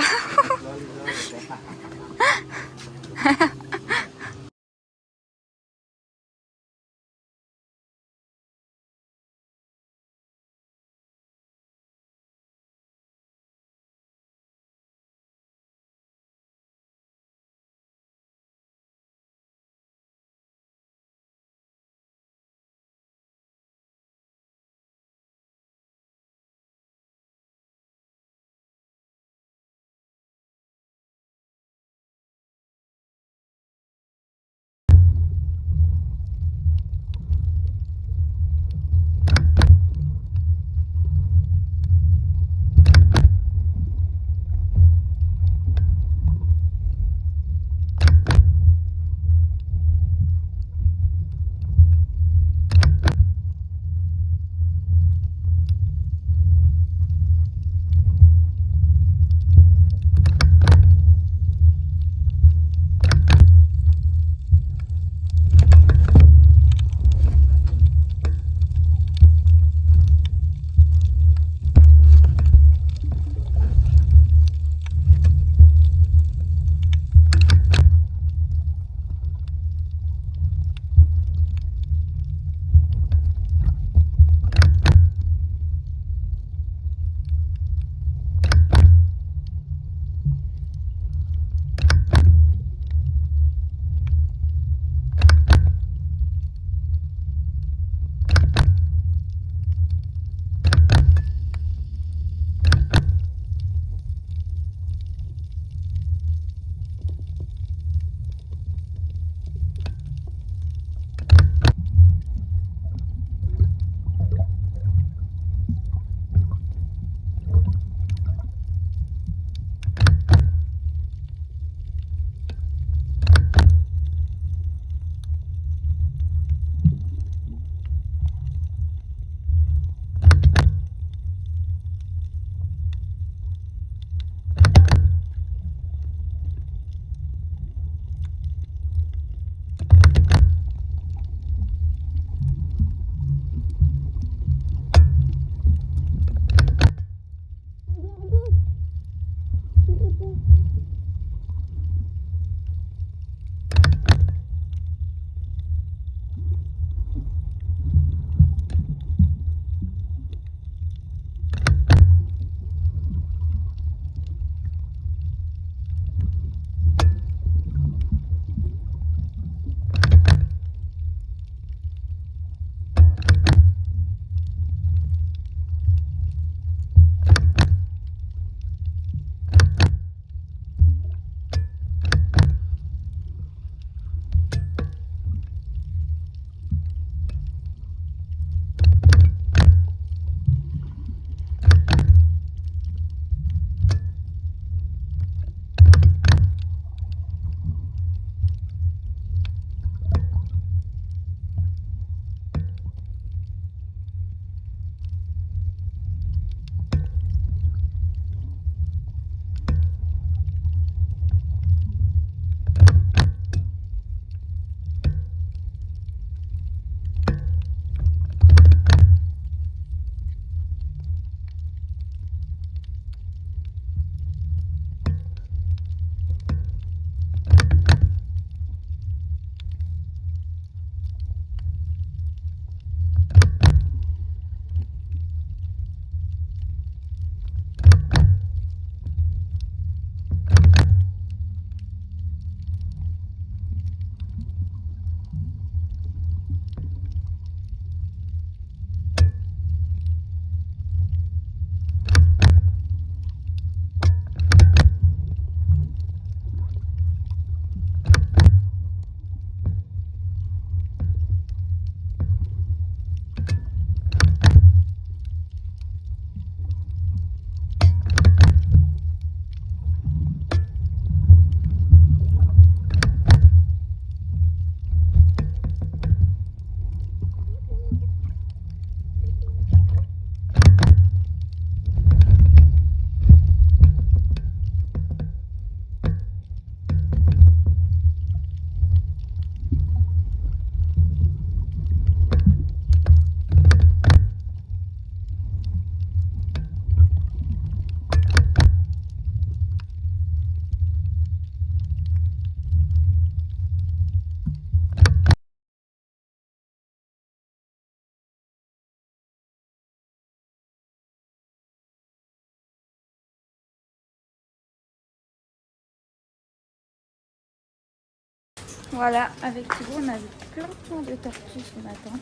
Voilà, avec Thibaut, on a vu plein de tortues ce matin.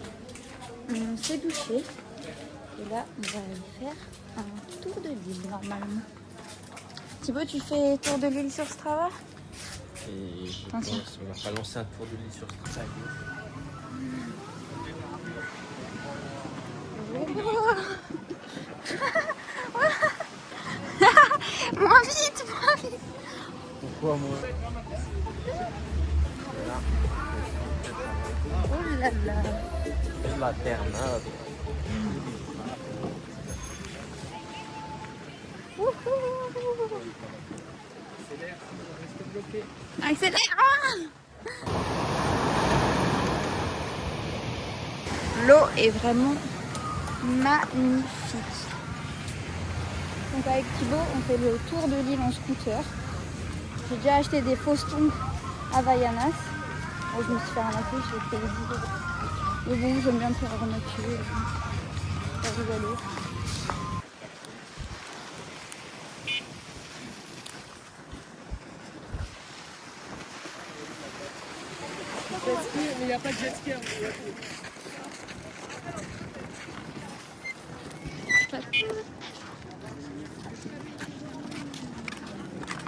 On s'est douché. Et là, on va aller faire un tour de l'île normalement. Thibaut, tu fais tour de l'île sur Strava? Et je pense qu'on va pas lancer un tour de l'île sur Strava. Moins vite, moins vite. Pourquoi moi? Oh là là. La Terre-Neuve. Accélère. Ah, l'eau est vraiment magnifique. Donc avec Thibaut, on fait le tour de l'île en scooter. J'ai déjà acheté des fausses tongs Havaianas. Bon, je me suis fait arnaquer, j'ai payé 10 €. Mais bon, j'aime bien me faire arnaquer. C'est rigolo. Il n'y a pas de jet ski.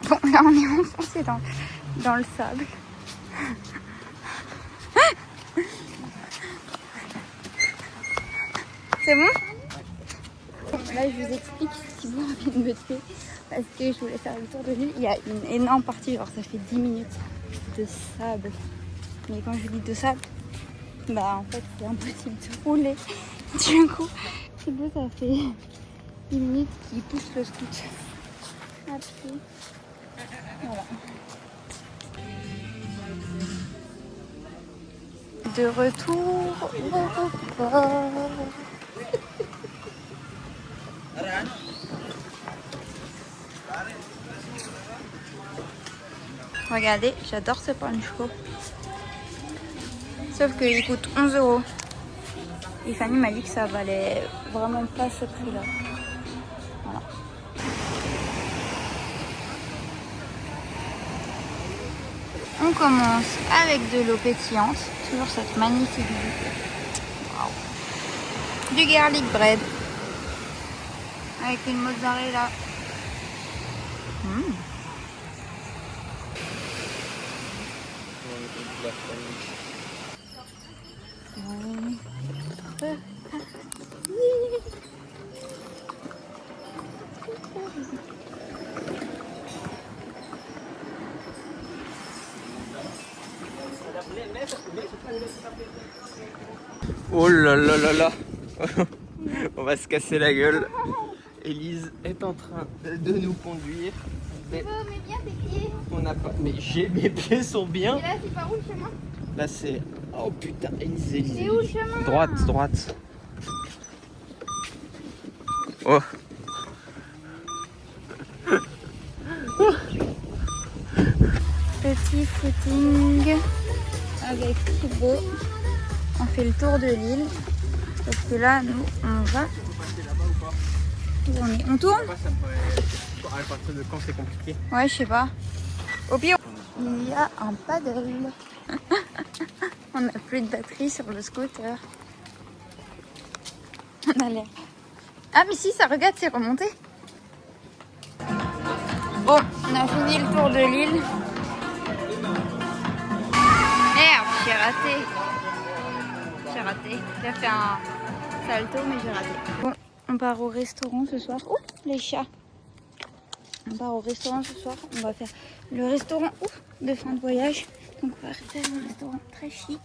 Bon, là on est enfoncé dans le sable. C'est bon? Bon, là je vous explique ce Thibaut a envie de me tuer parce que je voulais faire le tour de l'île. Il y a une énorme partie, genre ça fait 10 minutes de sable. Mais quand je dis de sable, bah en fait c'est impossible de rouler. Du coup, Thibaut ça fait 10 minutes qu'il pousse le scoot. À pied. Voilà. De retour au repos. Regardez, j'adore ce poncho. Sauf qu'il coûte 11 €. Et Fanny m'a dit que ça valait vraiment pas ce prix-là. Voilà. On commence avec de l'eau pétillante, toujours cette magnifique vue. Wow. Du garlic bread avec une mozzarella. Oh là là là là. On va se casser la gueule. Élise est en train de nous conduire. Mais bien tes pieds. on n'a pas. Mais mes pieds sont bien. Et là, c'est par où le chemin? Là c'est. Oh putain, Élise, Élise. C'est où le chemin? Droite, droite. Oh. Petit footing avec Thibaut. On fait le tour de l'île. Parce que là, nous, on va tourner. On tourne? À partir de quand c'est compliqué? Ouais, je sais pas. Au pire, il y a un paddle. On n'a plus de batterie sur le scooter. On a l'air. Ah, mais si, ça regarde, c'est remonté. Bon, on a fini le tour de l'île. Merde, j'ai raté. J'ai raté. J'ai fait un salto, mais j'ai raté. Bon, on part au restaurant ce soir. Ouh, les chats. On part au restaurant ce soir. On va faire le restaurant de fin de voyage. Donc on va faire un restaurant très chic.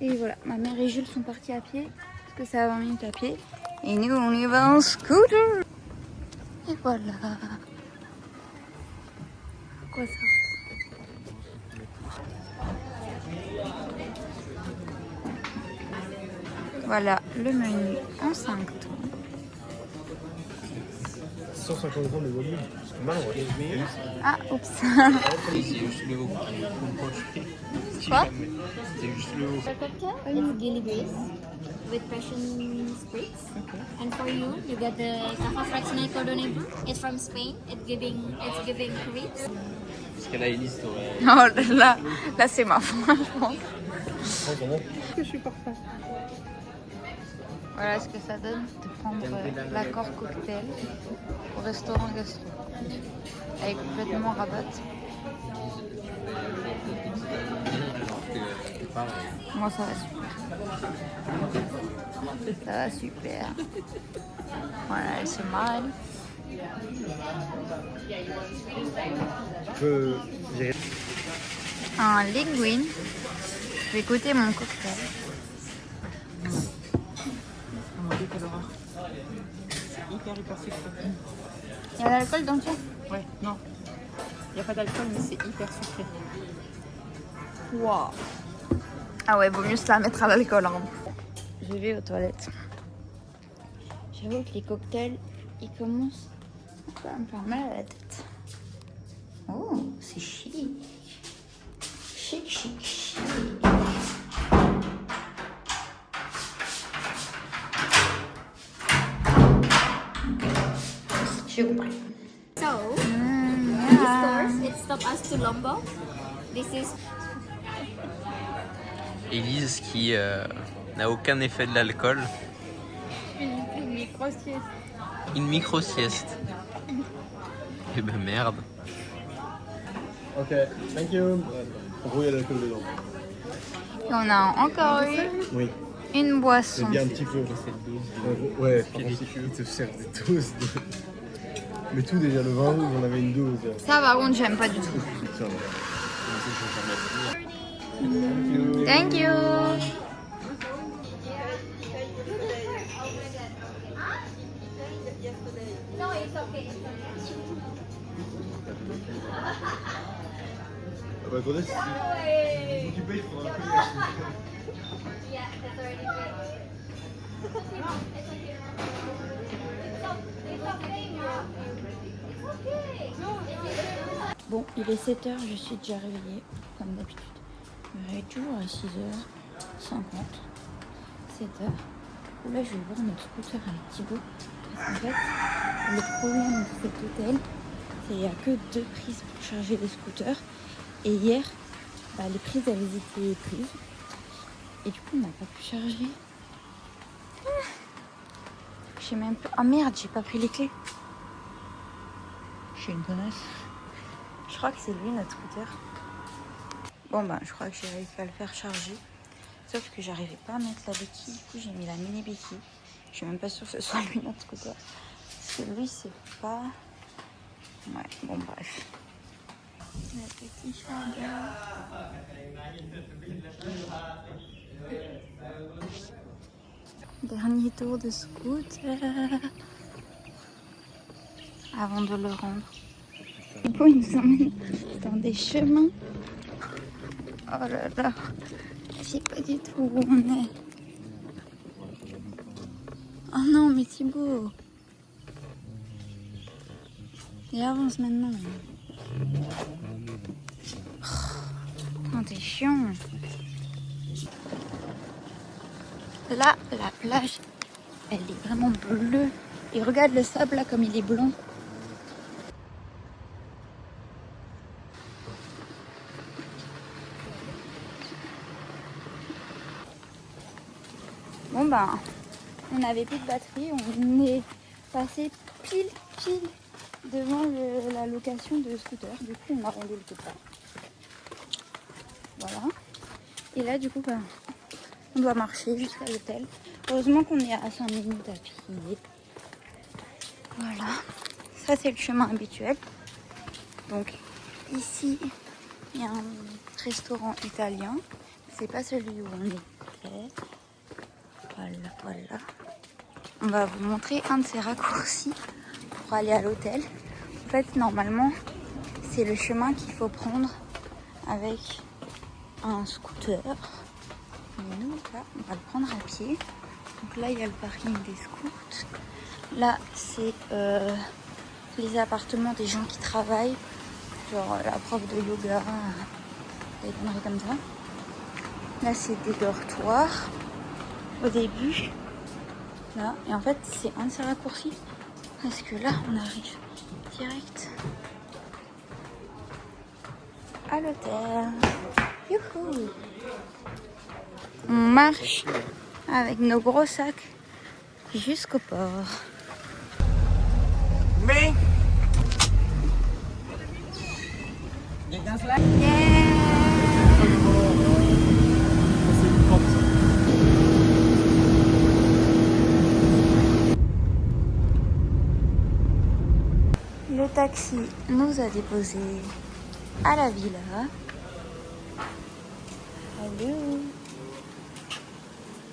Et voilà, ma mère et Jules sont partis à pied. Parce que c'est à 20 minutes à pied. Et nous, on y va en scooter. Et voilà. Quoi ça? Voilà le menu en 5 tons. 150 grammes de volume. C'est mal, ouais. Ah, oups. C'est juste le haut. Quoi? C'est juste le haut. The cocktail is Gilly Breeze with passion spritz. And for you, you get the Caja Fraccioné Cordon Bleu. It's from Spain. It's giving creeps. Parce que là, Elise t'aurait. Oh là, là c'est ma fin, je pense. Que je suis parfaite. Voilà ce que ça donne de prendre l'accord cocktail au restaurant gastro. Elle est complètement rabatte. Moi ça va super. Ça va super. Voilà, elle se marre. Un linguine. Je vais goûter mon cocktail. Quelle horreur. C'est hyper sucré. Il y a l'alcool dans le tien? Ouais, non. Il n'y a pas d'alcool, mais c'est hyper sucré. Wow. Ah ouais, vaut mieux se la mettre à l'alcool. Hein. Je vais aux toilettes. J'avoue que les cocktails, ils commencent à me faire mal à la tête. Oh, c'est chic. Chic, chic, chic. Super. So, Yeah. this course, it stops us to Lombok. This is Elise qui n'a aucun effet de l'alcool. Une micro-sieste. Une micro-sieste. Eh ben merde. Ok, thank you. En gros, il y a de l'alcool dedans. Et on a encore eu Oui, une boisson. c'est bien un petit peu. Ouais, par contre, ils te servent des doses. Mais tout déjà, le vin rouge, on avait une dose. Ça, par contre, j'aime pas du tout. Putain. Thank you. no, it's okay. Ah bah, attendez, si tu payes, il faudra que Yeah, that's already great. It's okay. It's okay. It's okay. It's okay. Bon, il est 7h, je suis déjà réveillée, comme d'habitude. Je me réveille toujours à 6h50, 7h. Là, je vais voir notre scooter avec Thibaut. Parce qu'en fait, le problème de cet hôtel, c'est qu'il n'y a que 2 prises pour charger les scooters. Et hier, les prises, elles étaient prises. Et du coup, on n'a pas pu charger. Je sais même plus. Ah merde, j'ai pas pris les clés. Je suis une connasse. Je crois que c'est lui notre scooter. Bon je crois que j'ai réussi à le faire charger. Sauf que j'arrivais pas à mettre la béquille. Du coup j'ai mis la mini béquille. Je suis même pas sûre que ce soit lui notre scooter. Parce que lui c'est pas... Ouais, bon bref. Le petit chargeur. Dernier tour de scooter. Avant de le rendre. Du coup, il nous emmène dans des chemins. Oh là là, je sais pas du tout où on est. Oh non, mais Thibaut. Et avance maintenant. Oh, t'es chiant. Là, la plage, elle est vraiment bleue. Et regarde le sable là comme il est blanc. Bon on n'avait plus de batterie, on est passé pile devant la location de scooter. Du coup on a rendu le scooter. Voilà. Et là du coup on doit marcher jusqu'à l'hôtel. Heureusement qu'on est à 5 minutes à pied. Voilà. Ça c'est le chemin habituel. Donc ici il y a un restaurant italien. C'est pas celui où on était. Voilà. On va vous montrer un de ces raccourcis pour aller à l'hôtel. En fait, normalement, c'est le chemin qu'il faut prendre avec un scooter. Mais nous, là, on va le prendre à pied. Donc là, il y a le parking des scouts. Là, c'est les appartements des gens qui travaillent, genre la prof de yoga, des conneries comme ça. Là c'est des dortoirs au début, là, et en fait c'est un de ces raccourcis parce que là on arrive direct à l'hôtel. Youhou! On marche avec nos gros sacs jusqu'au port. Mais Le taxi nous a déposés à la villa. Allô.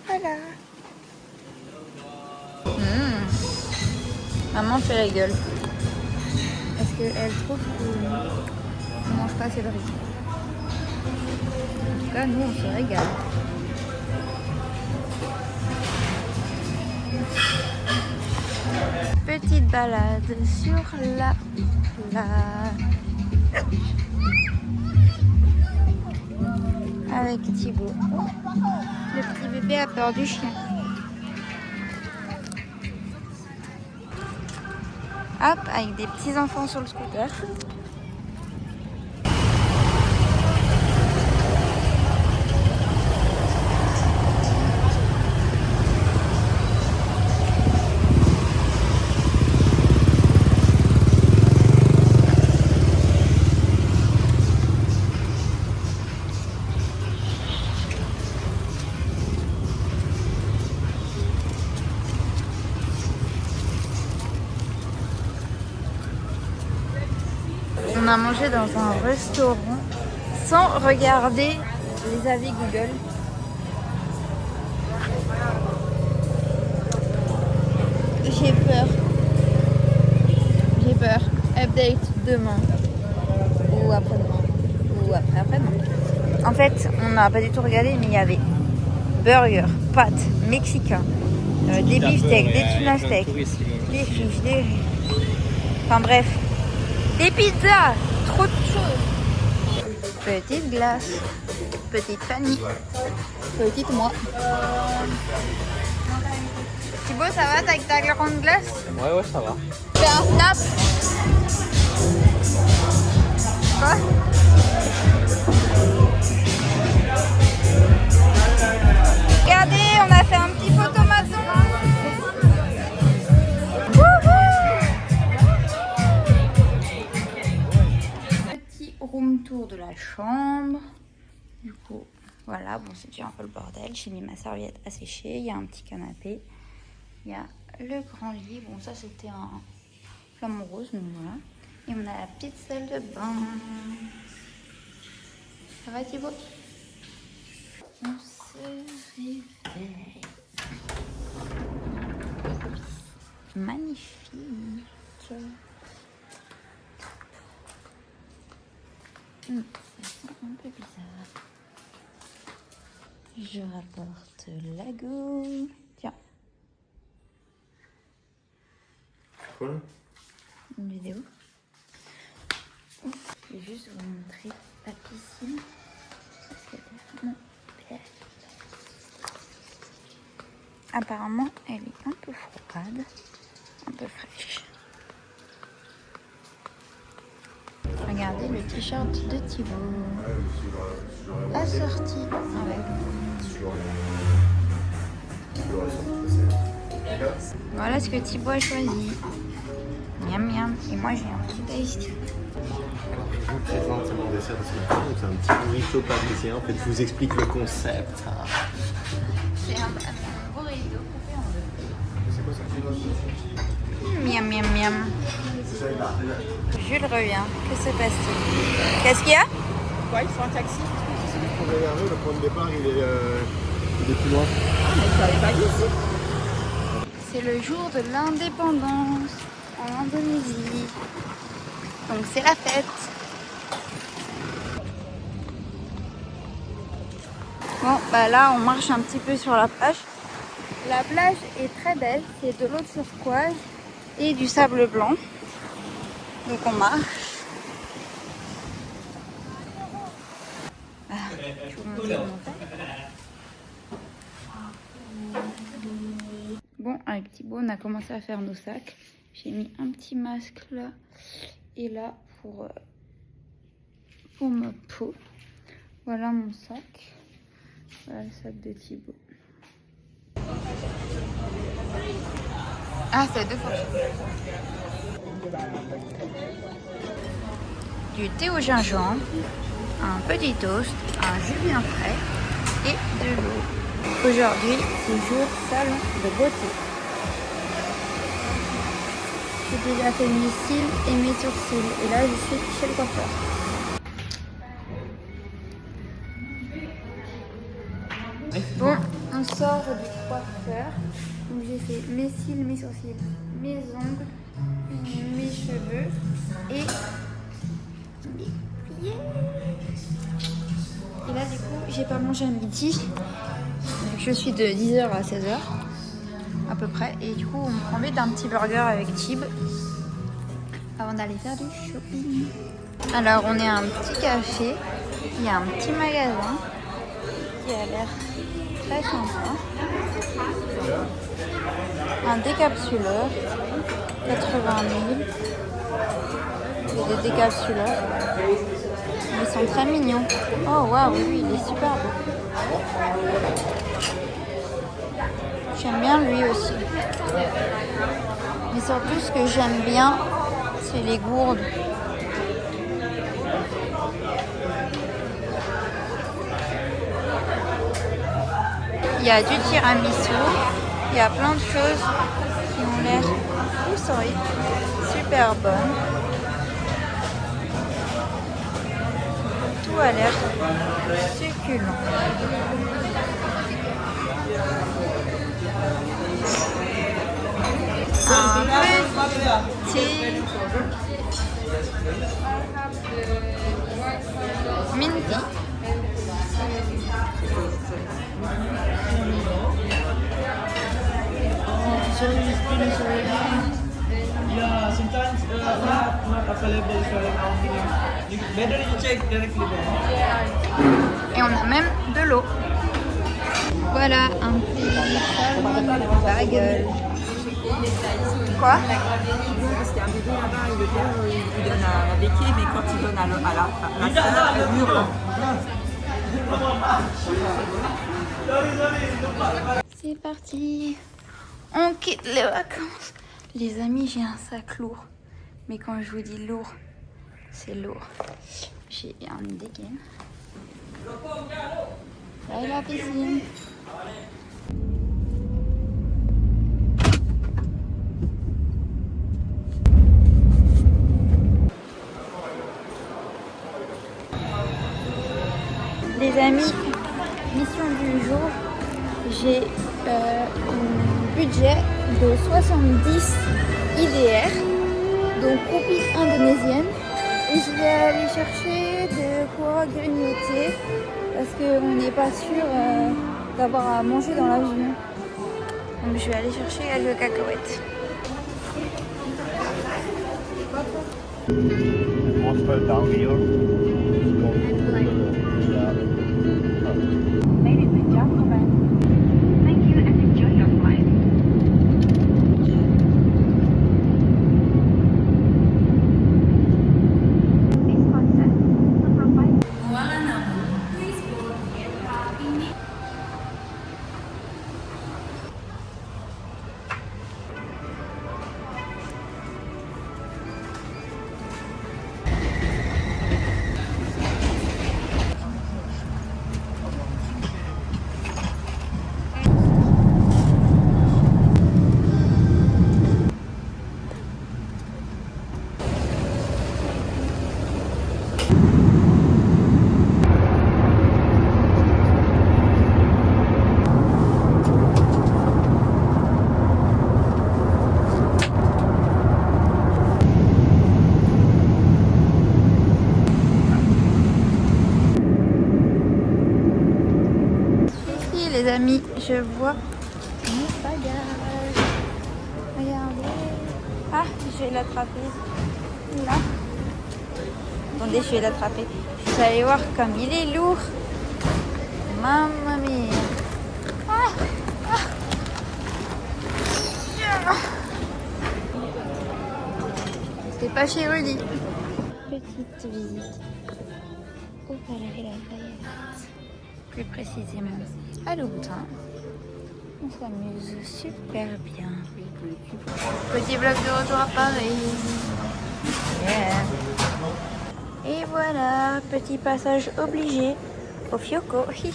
Voilà. Maman fait la gueule. Parce qu'elle trouve qu'on mange pas assez de riz. En tout cas, nous, on se régale. Petite balade sur la plage. Avec Thibaut. Le petit bébé a peur du chien. Hop, avec des petits enfants sur le scooter. On a mangé dans un restaurant sans regarder les avis Google. J'ai peur. J'ai peur. Update demain. Ou après-demain. Ou après-après-demain. En fait, on n'a pas du tout regardé, mais il y avait burger, pâtes, mexicain, des beefsteaks, des tuna steaks, des fiches, des... Enfin bref. Des pizzas, trop de choses. Petite glace, petite Fanny, petite moi. Thibaut, ça va avec ta grande glace? Ouais, ça va. Fais un snap. Quoi? Regardez, on a fait un petit photomaton. Room tour de la chambre. Du coup, voilà, bon, c'est déjà un peu le bordel. J'ai mis ma serviette à sécher. Il y a un petit canapé. Il y a le grand lit. Bon, ça, c'était un flamant rose, mais voilà. Et on a la petite salle de bain. Ça va, Thibaut? On se réveille. Magnifique. Ça sent un peu bizarre. Je rapporte Lago. Tiens. Quoi? Une vidéo. Je vais juste vous montrer la piscine. Parce qu'elle est vraiment belle. Apparemment, elle est un peu froide, un peu fraîche. Regardez le t-shirt de Thibaut. Assorti avec. Voilà ce que Thibaut a choisi. Miam miam. Et moi j'ai un petit taste. Je vous présente mon dessert de ce matin. C'est un petit burrito parisien. En fait, je vous explique le concept. C'est un burrito coupé en deux. C'est quoi ça? Miam miam miam. Jules revient. Que se passe-t-il? Qu'est-ce qu'il y a? Quoi, il faut un taxi? Pour regarder, le point de départ, il est plus loin. Ah, mais il fallait pas ici. C'est le jour de l'indépendance en Indonésie. Donc c'est la fête. Bon, bah là on marche un petit peu sur la plage. La plage est très belle, c'est de l'eau turquoise et du sable blanc. Donc on marche. Ah, je vous montre mon sac. Bon, avec Thibaut, on a commencé à faire nos sacs. J'ai mis un petit masque là et là pour ma peau. Voilà mon sac. Voilà le sac de Thibaut. Ah, c'est deux fois. Du thé au gingembre, un petit toast, un jus bien frais et de l'eau. Aujourd'hui, c'est jour salon de beauté. J'ai déjà fait mes cils et mes sourcils et là je suis chez le coiffeur. Bon, on sort du coiffeur. Donc j'ai fait mes cils, mes sourcils, mes ongles, mes cheveux et mes pieds. Et là du coup j'ai pas mangé à midi. Je suis de 10h à 16h à peu près. Et du coup on prend vite un petit burger avec Tib avant d'aller faire du shopping. Alors on est à un petit café. Il y a un petit magasin qui a l'air très sympa. Un décapsuleur, 80 000. Il y a des décapsuleurs. Ils sont très mignons. Oh waouh, lui il est super beau. J'aime bien lui aussi. Mais surtout ce que j'aime bien, c'est les gourdes. Il y a du tiramisu, il y a plein de choses qui ont l'air super bonnes. Tout a l'air succulent. Un petit minty. Yeah, sometimes not available for now. Better you check directly there. Et on a même de l'eau. Voilà un petit bagel. Quoi? Parce qu'il y a un bébé là-bas, il donne à la béquille, mais quand il donne à la sœur, elle hurle. C'est parti. On quitte les vacances. Les amis, j'ai un sac lourd. Mais quand je vous dis lourd, c'est lourd. J'ai un dégaine. Là est la piscine. Les amis, mission du jour, j'ai un budget de 70 IDR, donc roupies indonésiennes, et je vais aller chercher de quoi grignoter parce qu'on n'est pas sûr d'avoir à manger dans l'avion. Donc je vais aller chercher quelques cacahuètes. Ladies and gentlemen, thank you and enjoy your flight. This concept to provide Les amis, je vois mon bagage. Regardez. Ah, je vais l'attraper. Il là. Attendez, je vais l'attraper. Vous allez voir comme il est lourd. Mamma mia. C'est pas chez Rudy. Petite visite au Galeries Lafayette. Plus précisément à Louboutin. On s'amuse super bien. Petit vlog de retour à Paris. Yeah. Et voilà, petit passage obligé au Fioco. Hihi.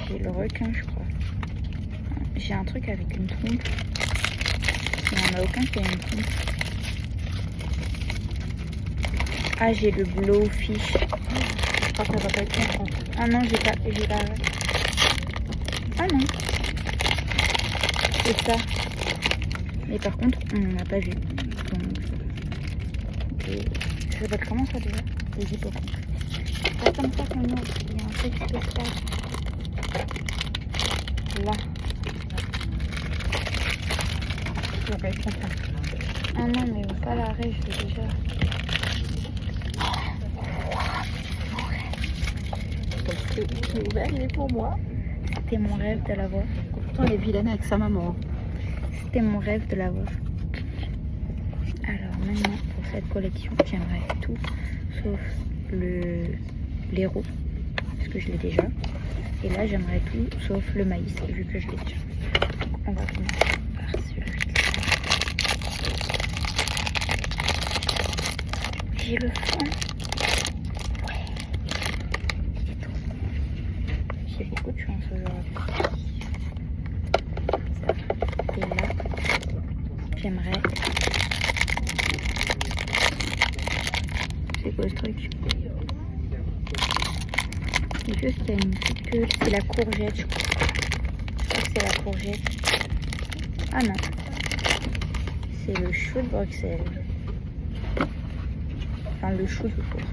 J'ai le requin, je crois. J'ai un truc avec une trompe. Il n'y en a aucun qui a une trompe. Ah, j'ai le blowfish. Je crois que ça va pas être bon. Ah non, j'ai pas. Ah non. C'est ça. Mais par contre, on n'en a pas vu. Donc. Ça s'appelle comment ça déjà? Les hippocampes. C'est pas comme ça qu'on ouvre. Il y a un truc spécial. Là. Ça va être comme ça. Ah non, mais pas l'arrêt, je l'ai déjà. C'est ouvert, il est pour moi. C'était mon rêve de l'avoir. Pourtant, elle est vilaine avec sa maman. C'était mon rêve de l'avoir. Alors maintenant, pour cette collection, j'aimerais tout sauf l'héros, parce que je l'ai déjà. Et là, j'aimerais tout sauf le maïs, vu que je l'ai déjà. Donc, on va commencer par celui-là. J'ai le fond. Ouais. Il est trop bon. J'ai beaucoup de chance aujourd'hui. Et là, j'aimerais... C'est quoi ce truc? C'est juste qu'il y a une petite queue. C'est la courgette, je crois. Je crois que c'est la courgette. Ah non. C'est le chou de Bruxelles. Enfin, le chou tout court.